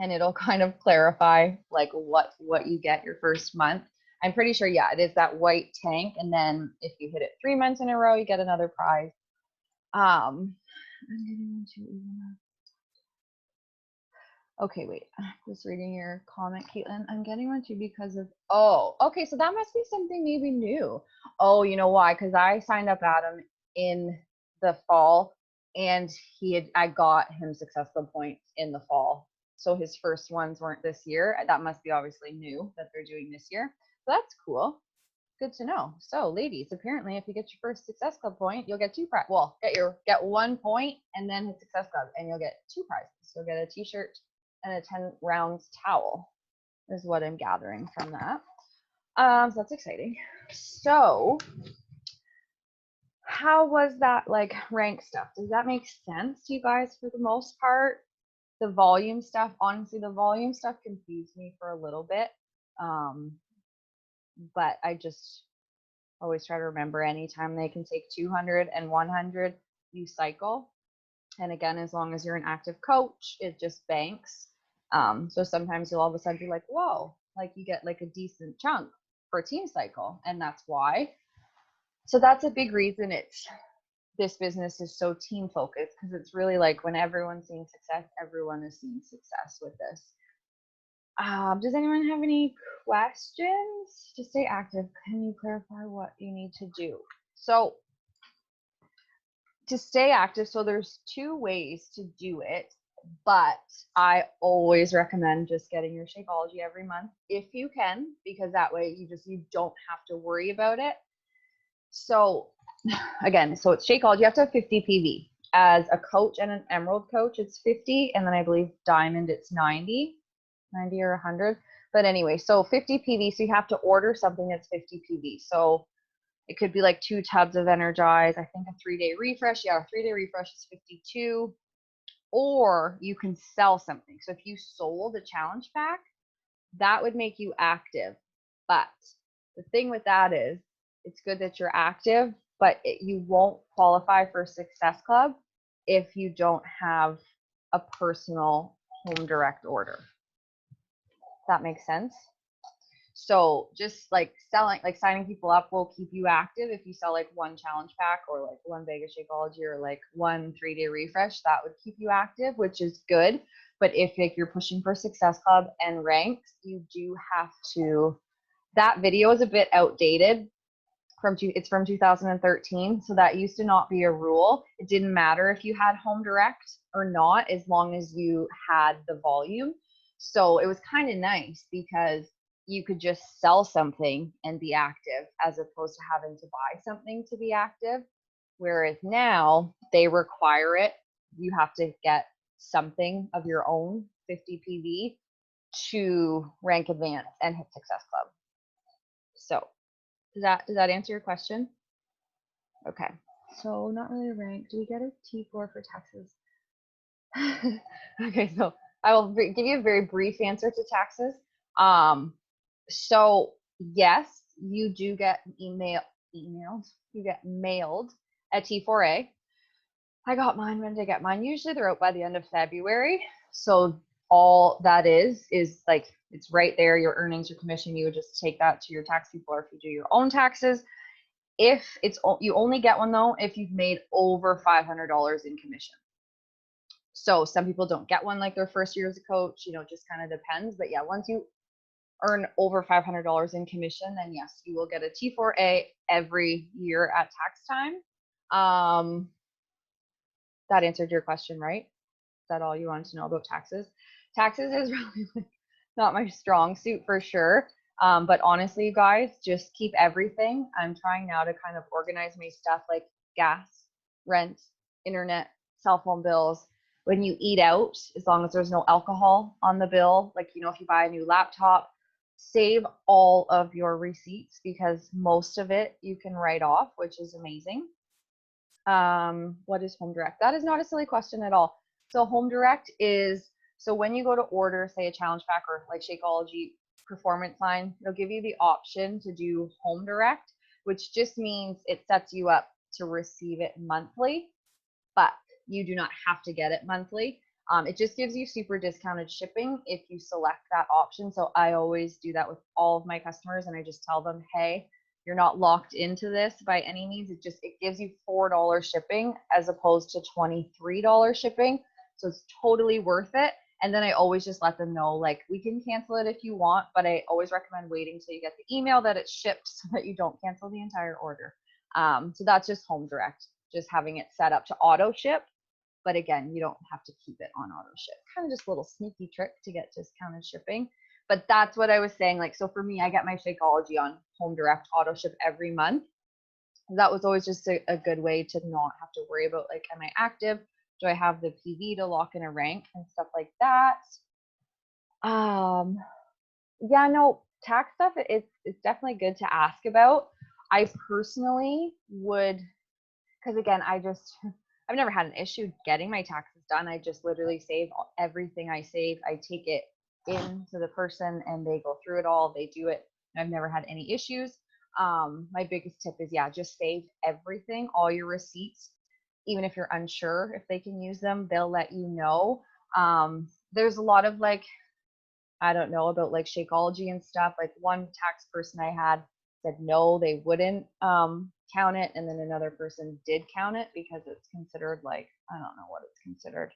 and it'll kind of clarify like what you get your first month. I'm pretty sure, yeah, it is that white tank, and then if you hit it 3 months in a row, you get another prize. Okay, wait. Just reading your comment, Caitlin. I'm getting one too because of, okay, so that must be something maybe new. Oh, you know why? Because I signed up Adam in the fall, and I got him Success Club points in the fall. So his first ones weren't this year. That must be obviously new that they're doing this year. So that's cool. Good to know. So ladies, apparently if you get your first Success Club point, you'll get 2 prizes. Well, get 1 point and then hit Success Club and you'll get 2 prizes. You'll get a t-shirt and a 10 rounds towel is what I'm gathering from that. So that's exciting. So how was that, like, rank stuff? Does that make sense to you guys for the most part? The volume stuff, honestly, the volume stuff confused me for a little bit. But I just always try to remember anytime they can take 200 and 100, you cycle. And again, as long as you're an active coach, it just banks. So sometimes you'll all of a sudden be like, whoa, Like you get like a decent chunk for Team Cycle, and that's why. So that's a big reason this business is so team focused, because it's really like when everyone's seeing success, everyone is seeing success with this. Does anyone have any questions? To stay active, can you clarify what you need to do? So to stay active, so there's 2 ways to do it, but I always recommend just getting your Shakeology every month if you can, because that way you don't have to worry about it. So again, so it's Shakeology, you have to have 50 PV. As a coach and an Emerald coach, it's 50, and then I believe Diamond, it's 90 or 100. But anyway, so 50 PV, so you have to order something that's 50 PV. So it could be like 2 tubs of Energize. I think a 3-day refresh. Yeah, a 3-day refresh is 52. Or you can sell something. So if you sold a challenge pack, that would make you active. But the thing with that is, it's good that you're active, but you won't qualify for Success Club if you don't have a personal home direct order. That makes sense. So just like signing people up will keep you active. If you sell like 1 challenge pack or like 1 bag of Shakeology or like 1 3-day refresh, that would keep you active, which is good. But if like you're pushing for Success Club and ranks, you do have to. That video is a bit outdated. It's from 2013, so that used to not be a rule. It didn't matter if you had home direct or not, as long as you had the volume. So it was kind of nice because you could just sell something and be active, as opposed to having to buy something to be active. Whereas now they require it. You have to get something of your own 50 PV to rank advance and hit Success Club. So does that answer your question? Okay, so not really a rank. Do we get a T4 for taxes? Okay, so I will give you a very brief answer to taxes. So yes, you do get emailed. You get mailed a T4A. I got mine. When did I get mine? Usually they're out by the end of February. So all that is like, it's right there, your earnings, your commission. You would just take that to your tax people, or if you do your own taxes. If you only get one though if you've made over $500 in commission. So some people don't get one like their first year as a coach, just kind of depends. But yeah, once you earn over $500 in commission, then yes, you will get a T4A every year at tax time. That answered your question, right? Is that all you wanted to know about taxes? Taxes is really not my strong suit for sure. But honestly, you guys, just keep everything. I'm trying now to kind of organize my stuff, like gas, rent, internet, cell phone bills. When you eat out, as long as there's no alcohol on the bill, like, if you buy a new laptop, save all of your receipts, because most of it you can write off, which is amazing. What is home direct? That is not a silly question at all. So home direct is, so when you go to order, say a challenge pack or like Shakeology Performance Line, they'll give you the option to do home direct, which just means it sets you up to receive it monthly, but you do not have to get it monthly. It just gives you super discounted shipping if you select that option. So I always do that with all of my customers, and I just tell them, hey, you're not locked into this by any means. It gives you $4 shipping as opposed to $23 shipping. So it's totally worth it. And then I always just let them know, like, we can cancel it if you want, but I always recommend waiting till you get the email that it's shipped so that you don't cancel the entire order. So that's just home direct, just having it set up to auto ship. But again, you don't have to keep it on auto ship. Kind of just a little sneaky trick to get discounted shipping. But that's what I was saying. Like, so for me, I get my Shakeology on home direct auto ship every month. That was always just a good way to not have to worry about, like, am I active? Do I have the PV to lock in a rank and stuff like that? Yeah, no, tax stuff, it's definitely good to ask about. I personally would, because again, I've never had an issue getting my taxes done. I just literally save everything I save. I take it in to the person and they go through it all. They do it. I've never had any issues. My biggest tip is, yeah, just save everything, all your receipts. Even if you're unsure if they can use them, they'll let you know. There's a lot of, like, I don't know about like Shakeology and stuff. Like one tax person I had said no, they wouldn't count it, and then another person did count it because it's considered like, I don't know what it's considered.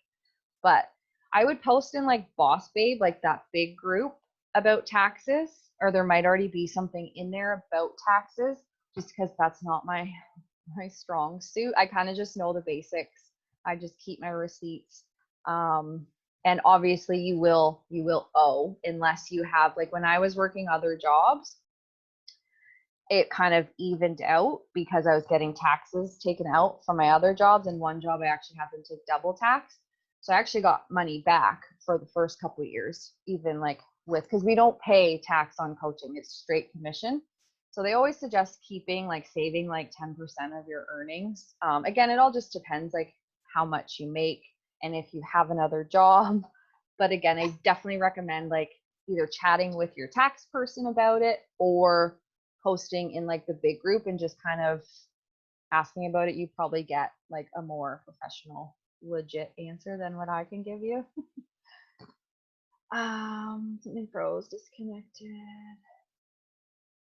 But I would post in like Boss Babe, like that big group about taxes, or there might already be something in there about taxes, just because that's not my strong suit. I kind of just know the basics. I just keep my receipts. And obviously you will owe unless you have, like when I was working other jobs, it kind of evened out because I was getting taxes taken out from my other jobs, and one job I actually had them take double tax. So I actually got money back for the first couple of years, even like with, because we don't pay tax on coaching, it's straight commission. So they always suggest keeping like saving like 10% of your earnings. Again, it all just depends like how much you make and if you have another job. But again, I definitely recommend like either chatting with your tax person about it or posting in like the big group and just kind of asking about it. You probably get like a more professional, legit answer than what I can give you. Something froze, disconnected.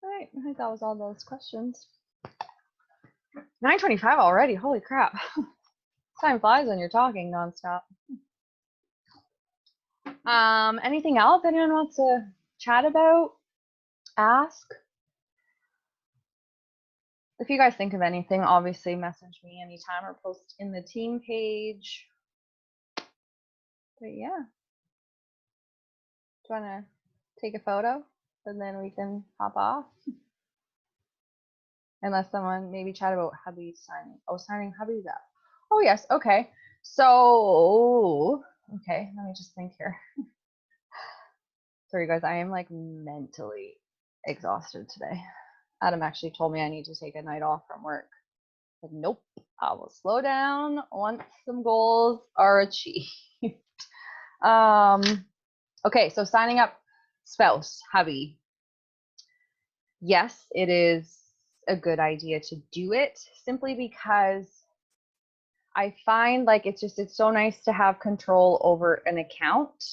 All right, I think that was all those questions. 9:25 already, holy crap. Time flies when you're talking nonstop. Anything else anyone wants to chat about, ask? If you guys think of anything, obviously message me anytime or post in the team page. But yeah. Do you want to take a photo and then we can hop off? Unless someone maybe chat about hubby signing. Oh, signing hubby's up. Oh, yes. Okay. So, okay, let me just think here. Sorry, guys. I am like mentally exhausted today. Adam actually told me I need to take a night off from work. I said, nope, I will slow down once some goals are achieved. Okay, so signing up spouse, hubby. Yes, it is a good idea to do it simply because I find like it's so nice to have control over an account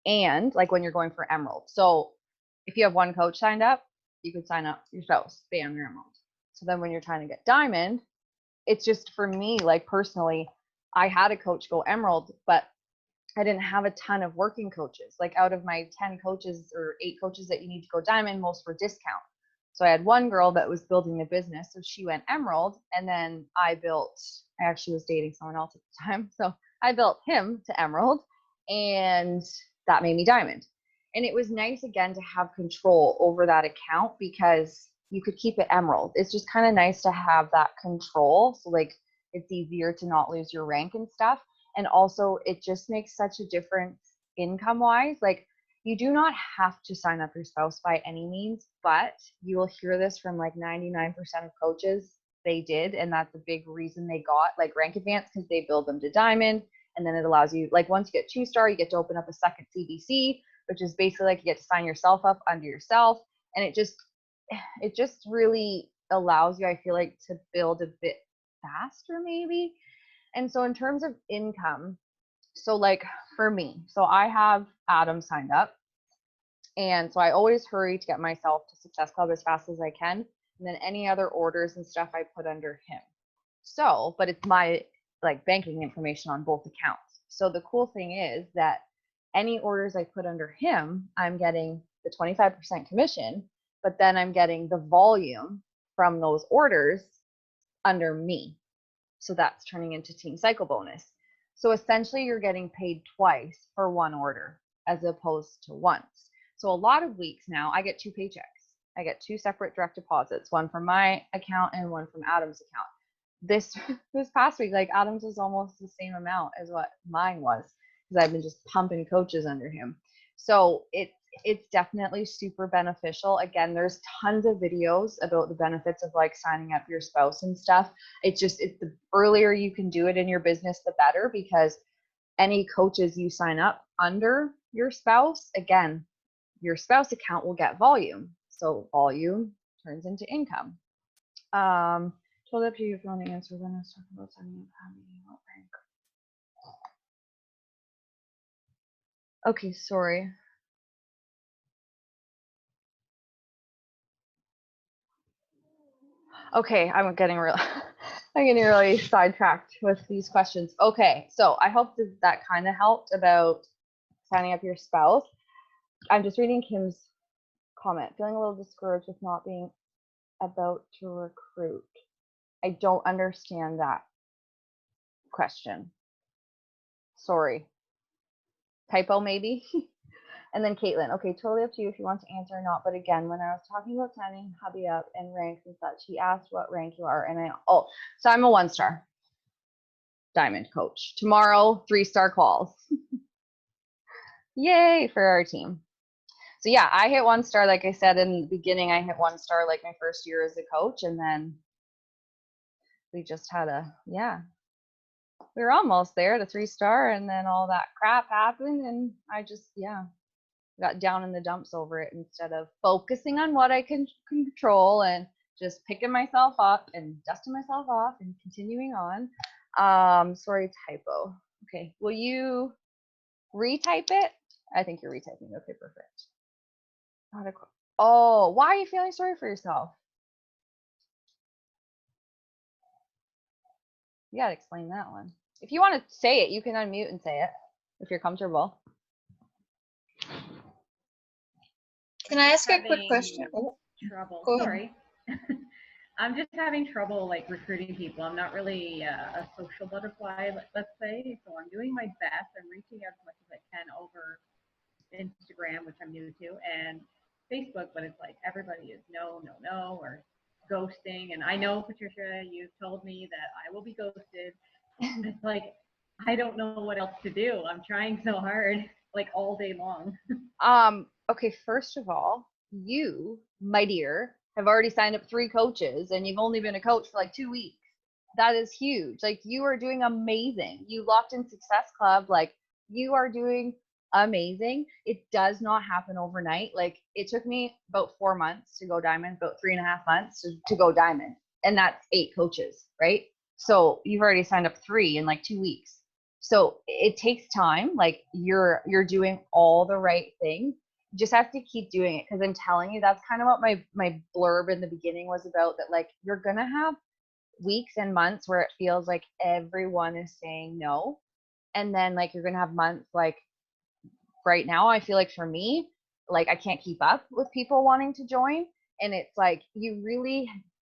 and like when you're going for Emerald. So if you have one coach signed up, you could sign up your spouse, bam, your Emerald. So then when you're trying to get Diamond, it's just for me, like personally, I had a coach go Emerald, but I didn't have a ton of working coaches. Like out of my 10 coaches or 8 coaches that you need to go Diamond, most were discount. So I had one girl that was building the business, so she went Emerald, and then I actually was dating someone else at the time, so I built him to Emerald, and that made me Diamond. And it was nice again to have control over that account because you could keep it Emerald. It's just kind of nice to have that control, so like it's easier to not lose your rank and stuff. And also it just makes such a difference income wise. Like you do not have to sign up your spouse by any means, but you will hear this from like 99% of coaches. They did, and that's a big reason they got like rank advance, because they build them to Diamond, and then it allows you, like once you get 2-star, you get to open up a second CBC, which is basically like you get to sign yourself up under yourself, and it just really allows you, I feel like, to build a bit faster maybe. And so in terms of income, so like for me, so I have Adam signed up, and so I always hurry to get myself to Success Club as fast as I can, and then any other orders and stuff I put under him. So, but it's my like banking information on both accounts. So the cool thing is that any orders I put under him, I'm getting the 25% commission, but then I'm getting the volume from those orders under me. So that's turning into Team Cycle bonus. So essentially you're getting paid twice for one order as opposed to once. So a lot of weeks now I get 2 paychecks. I get 2 separate direct deposits, one from my account and one from Adam's account. This past week, like Adam's was almost the same amount as what mine was, because I've been just pumping coaches under him. So it's definitely super beneficial. Again, there's tons of videos about the benefits of like signing up your spouse and stuff. It's the earlier you can do it in your business, the better, because any coaches you sign up under your spouse, again, your spouse account will get volume. So volume turns into income. Told up to you if you want to answer, then I was talking about signing up how many, what rank. Okay, sorry. Okay, I'm getting real I'm getting really sidetracked with these questions. Okay, so I hope that kind of helped about signing up your spouse. I'm just reading Kim's comment. Feeling a little discouraged with not being about to recruit. I don't understand that question. Sorry. Typo maybe? And then Caitlin, okay, totally up to you if you want to answer or not. But again, when I was talking about signing hubby up and ranks and such, he asked what rank you are. And so I'm a 1-star diamond coach. Tomorrow, 3-star calls. Yay for our team. So yeah, I hit 1-star. Like I said in the beginning, I hit 1-star like my first year as a coach. And then we just had we were almost there to 3-star. And then all that crap happened. And I just, got down in the dumps over it instead of focusing on what I can control and just picking myself up and dusting myself off and continuing on. Sorry, typo. Okay, will you retype it? I think you're retyping. Okay, perfect. Oh, why are you feeling sorry for yourself? You gotta explain that one. If you want to say it, you can unmute and say it if you're comfortable. Can I ask a quick question? Oh, Trouble. go ahead. Sorry. I'm just having trouble like recruiting people. I'm not really a social butterfly, let's say. So I'm doing my best. I'm reaching out as much as I can over Instagram, which I'm new to, and Facebook, but it's like everybody is no, or ghosting. And I know, Patricia, you've told me that I will be ghosted. It's like, I don't know what else to do. I'm trying so hard, like all day long. Okay, first of all, you, my dear, have already signed up 3 coaches and you've only been a coach for like 2 weeks. That is huge. Like, you are doing amazing. You locked in Success Club. Like, you are doing amazing. It does not happen overnight. Like, it took me about 4 months to go diamond, about 3.5 months to go diamond. And that's 8 coaches, right? So you've already signed up 3 in like 2 weeks. So it takes time. Like, you're doing all the right things. You just have to keep doing it, because I'm telling you, that's kind of what my blurb in the beginning was about, that like, you're gonna have weeks and months where it feels like everyone is saying no, and then like you're gonna have months like right now, I feel like for me, like I can't keep up with people wanting to join, and it's like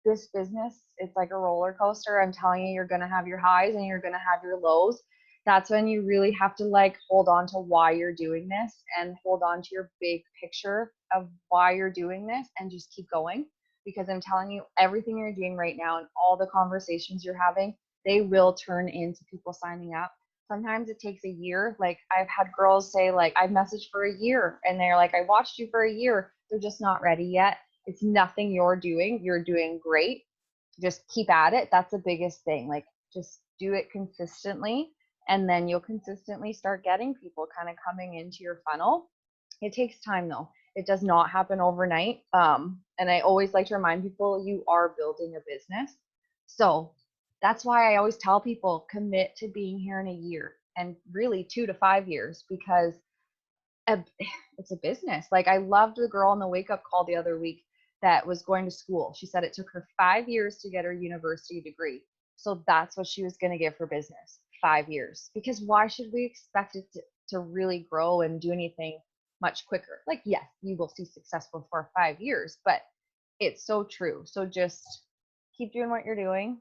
this business, it's like a roller coaster. I'm telling you, you're gonna have your highs and you're gonna have your lows. That's when you really have to like hold on to why you're doing this and hold on to your big picture of why you're doing this and just keep going. Because I'm telling you, everything you're doing right now and all the conversations you're having, they will turn into people signing up. Sometimes it takes a year. Like, I've had girls say, like, I've messaged for a year and they're like, I watched you for a year. They're just not ready yet. It's nothing you're doing. You're doing great. Just keep at it. That's the biggest thing. Like, just do it consistently, and then you'll consistently start getting people kind of coming into your funnel. It takes time though. It does not happen overnight. And I always like to remind people, you are building a business. So that's why I always tell people, commit to being here in a year, and really 2 to 5 years, because it's a business. Like, I loved the girl on the wake up call the other week that was going to school. She said it took her 5 years to get her university degree. So that's what she was going to give for business, 5 years. Because why should we expect it to really grow and do anything much quicker? Like, yes, you will see success before 5 years, but it's so true. So just keep doing what you're doing.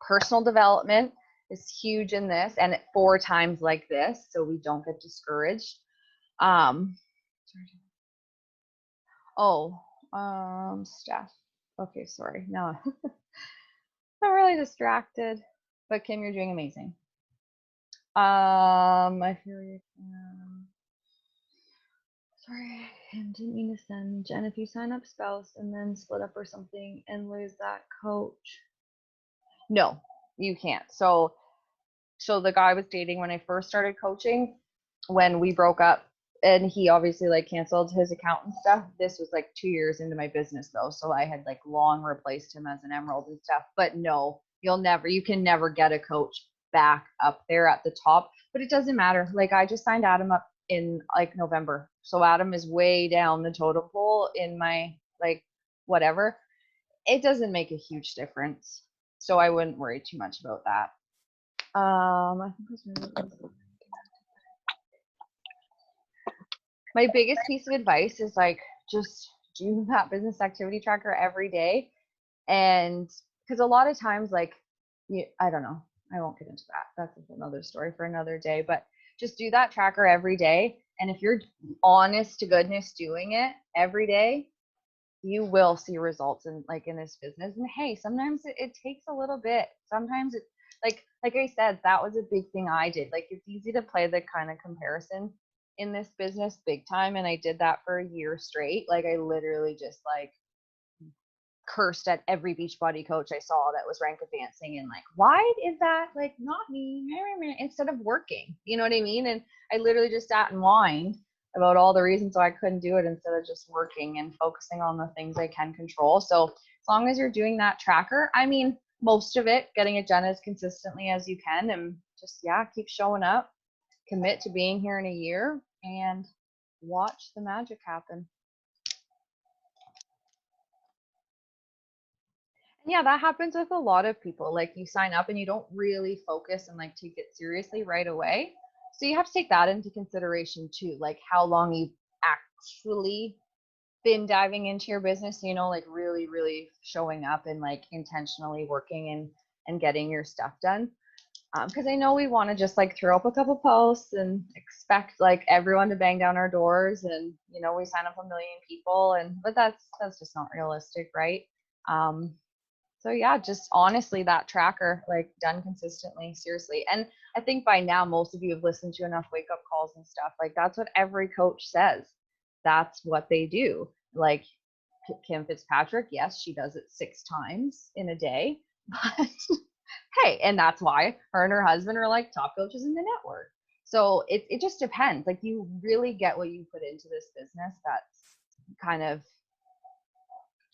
Personal development is huge in this, and at 4 times like this, so we don't get discouraged. Steph. Okay, sorry. No, I'm really distracted. But Kim, you're doing amazing. I feel you. Sorry, I didn't mean to send. Jen, if you sign up spouse and then split up or something and lose that coach. No, you can't. So the guy I was dating when I first started coaching, when we broke up, and he obviously like canceled his account and stuff. This was like 2 years into my business though. So I had like long replaced him as an emerald and stuff. But no, you can never get a coach back up there at the top. But it doesn't matter. Like, I just signed Adam up in like November. So Adam is way down the totem pole in my like whatever. it doesn't make a huge difference. So I wouldn't worry too much about that. I think my biggest piece of advice is like just do that business activity tracker every day. And because a lot of times, like, I don't know, I won't get into that. That's another story for another day, but just do that tracker every day. And if you're honest to goodness doing it every day, you will see results in this business. And hey, sometimes it takes a little bit. Sometimes it like I said, that was a big thing I did. Like, it's easy to play the kind of comparison in this business big time. And I did that for a year straight. Like, I literally just like cursed at every Beachbody coach I saw that was rank advancing, and like, why is that like not me, instead of working, you know what I mean? And I literally just sat and whined about all the reasons why I couldn't do it instead of just working and focusing on the things I can control. So as long as you're doing that tracker, I mean, most of it, getting it done as consistently as you can, and just, yeah, keep showing up, commit to being here in a year, and watch the magic happen. And yeah, that happens with a lot of people. Like, you sign up and you don't really focus and like take it seriously right away. So you have to take that into consideration too, like how long you've actually been diving into your business, you know, like really, really showing up and like intentionally working and getting your stuff done. Because I know we want to just like throw up a couple posts and expect like everyone to bang down our doors, and you know, we sign up 1 million people, but that's just not realistic, right? So yeah, just honestly, that tracker, like, done consistently, seriously. And I think by now most of you have listened to enough wake up calls and stuff. Like, that's what every coach says. That's what they do. Like Kim Fitzpatrick, yes, she does it 6 times in a day, but hey, and that's why her and her husband are like top coaches in the network. So it just depends. Like, you really get what you put into this business. That's kind of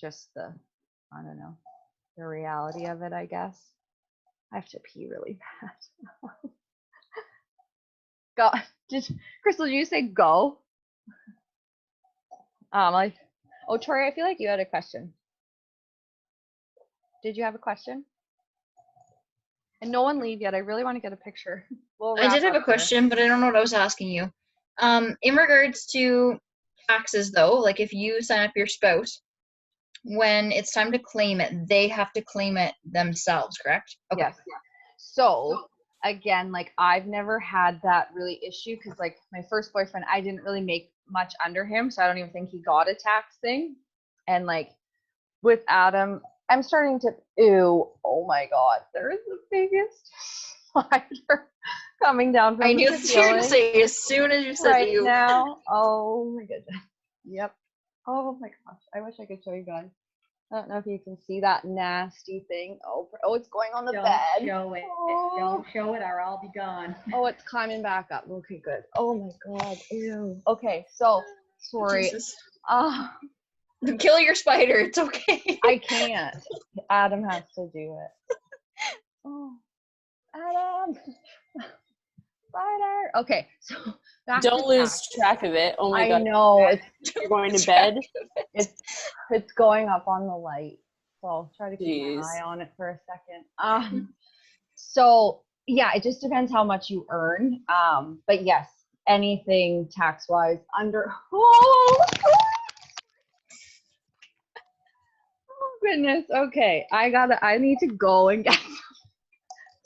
just the, I don't know, the reality of it, I guess. I have to pee really bad. Go. Crystal, did you say go? Oh, Tori, I feel like you had a question. Did you have a question? And no one leave yet. I really want to get a picture. I did have a question, but I don't know what I was asking you. In regards to taxes, though, like if you sign up your spouse, when it's time to claim it, they have to claim it themselves, correct? Okay. Yes. So again, like, I've never had that really issue because like my first boyfriend, I didn't really make much under him, so I don't even think he got a tax thing. And like with Adam, I'm starting to, oh my God, there is the biggest spider coming down from I knew the what you were going to ceiling say as soon as you said right you. now. Oh my goodness. Yep. Oh my gosh. I wish I could show you guys. I don't know if you can see that nasty thing. Oh, it's going on the Don't bed. show it. Oh. Don't show it or I'll be gone. Oh, it's climbing back up. Okay, good. Oh my God. Ew. Okay, so sorry. Jesus. Kill your spider. It's okay. I can't. Adam has to do it. Oh, Adam. Spider. Okay, so Don't lose track of it. Oh my I God. know. You're going to bed. It's going up on the light. So I'll try to keep Jeez. my eye on it for a second. So yeah, it just depends how much you earn. But yes, anything tax wise under oh goodness. Okay. I need to go and get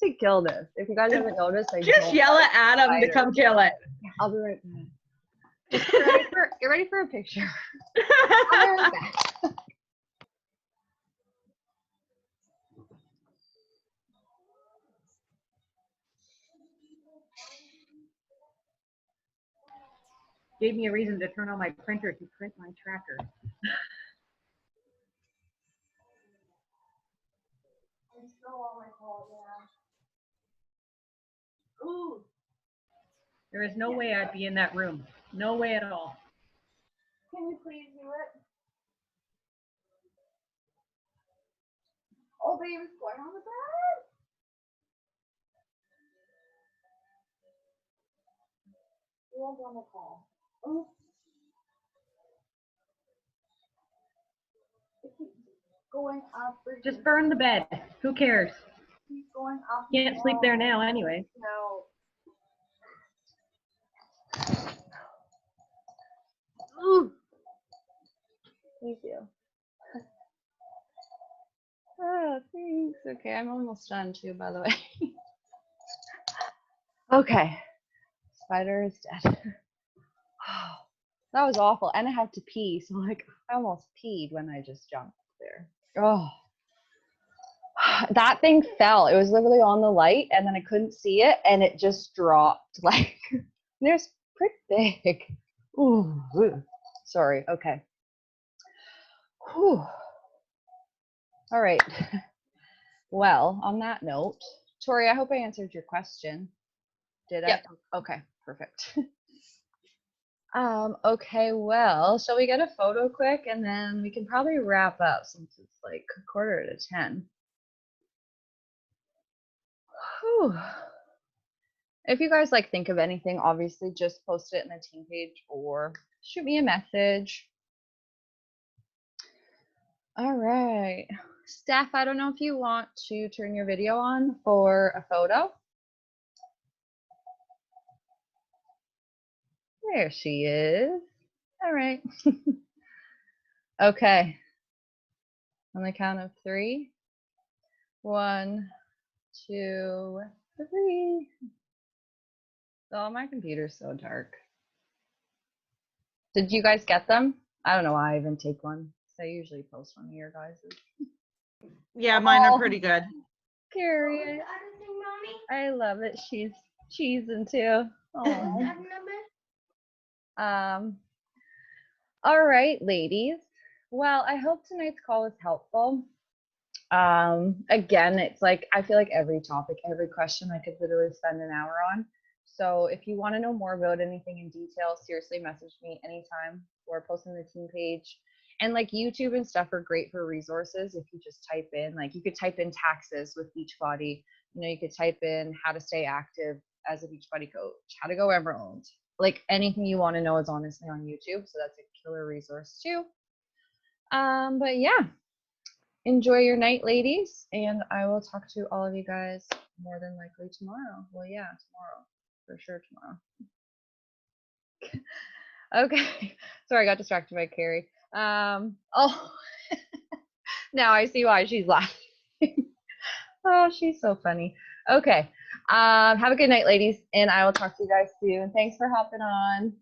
to kill this. If you guys haven't noticed, I Just don't yell like at Adam to spiders. come kill it. I'll be right back. Get ready for a picture. I'll be right back. Gave me a reason to turn on my printer to print my tracker. Ooh. There is no way I'd be in that room. No way at all. Can you please do it? Oh, babe, it's going on the bed. You won't go on the call. Oh. going up. Just burn the bed. Who cares? Keep going up. Can't sleep there now anyway. No. Thank you. Oh, thanks. Okay, I'm almost done too, by the way. Okay. Spider is dead. That was awful. And I have to pee, so like I almost peed when I just jumped there. Oh. That thing fell. It was literally on the light and then I couldn't see it and it just dropped. Like there's pretty big. Ooh. Sorry. Okay. Whew. All right. Well, on that note, Tori, I hope I answered your question. Did Yep. I? Okay, perfect. Okay, well, shall we get a photo quick and then we can probably wrap up since it's like 9:45. Whew. If you guys like think of anything, obviously just post it in the team page or shoot me a message. All right. Steph, I don't know if you want to turn your video on for a photo. There she is. All right. Okay. On the count of 3. 1, 2, 3. Oh, my computer's so dark. Did you guys get them? I don't know why I even take one. So I usually post one of your guys's. Yeah, mine are Oh. pretty good. Carrie, I love it. She's cheesing too. Oh. All right, ladies. Well, I hope tonight's call was helpful. Again, it's like I feel like every topic, every question I could literally spend an hour on. So if you want to know more about anything in detail, seriously message me anytime or post on the team page. And like YouTube and stuff are great for resources. If you just type in, like you could type in taxes with Beachbody, you know, you could type in how to stay active as a Beachbody coach, how to go Emerald, like anything you want to know is honestly on YouTube. So that's a killer resource too. But yeah, enjoy your night, ladies. And I will talk to all of you guys more than likely tomorrow. Well, yeah, tomorrow, for sure tomorrow. Okay. Sorry, I got distracted by Carrie. Oh, now I see why she's laughing. Oh, she's so funny. Okay. Have a good night, ladies, and I will talk to you guys soon. Thanks for hopping on.